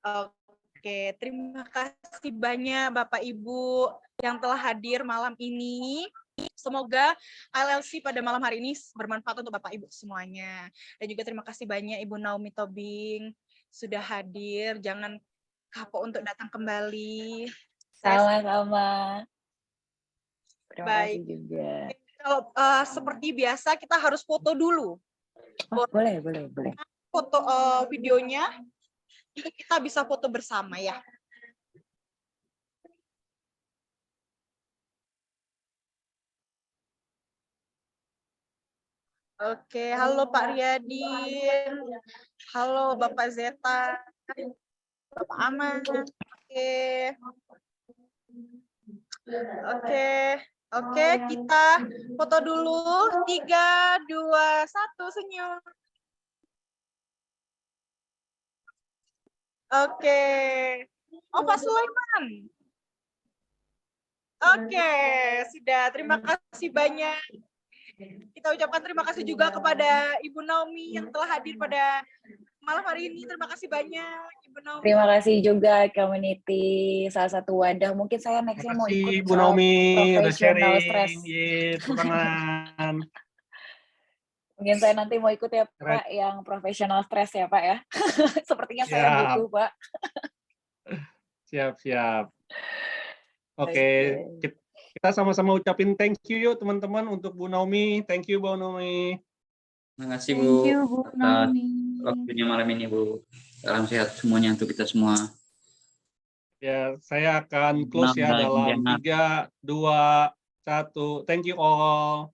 Oke, terima kasih banyak Bapak Ibu yang telah hadir malam ini. Semoga LLC pada malam hari ini bermanfaat untuk Bapak Ibu semuanya. Dan juga terima kasih banyak Ibu Naomi Tobing sudah hadir. Jangan kapok untuk datang kembali. Sama-sama. Terima Baik. kasih juga. Kalau seperti biasa kita harus foto dulu. Oh, boleh. Foto videonya, untuk kita bisa foto bersama ya. Oke, halo Pak Riyadin. Halo Bapak Zeta. Bapak Aman. Oke, kita foto dulu. 3, 2, 1, senyum. Oke. Oh, Pak Sulaiman. Oke, sudah. Terima kasih banyak. Kita ucapkan terima kasih juga kepada Ibu Naomi yang telah hadir pada malam hari ini. Terima kasih banyak, Ibu Naomi. Terima kasih juga community, salah satu wadah. Mungkin saya nextnya mau ikut Bu Naomi udah professional sharing. stress. Tepuk tangan. Mungkin saya nanti mau ikut ya Pak, yang professional stress ya Pak ya. Sepertinya saya butuh Pak. Siap. Oke, kita sama-sama ucapin thank you yuk teman-teman untuk Bu Naomi. Thank you Bu Naomi. Terima kasih Bu. Atas waktunya malam ini Bu. Salam sehat semuanya untuk kita semua. Ya, saya akan close ya dalam 3, 2, 1. Thank you all.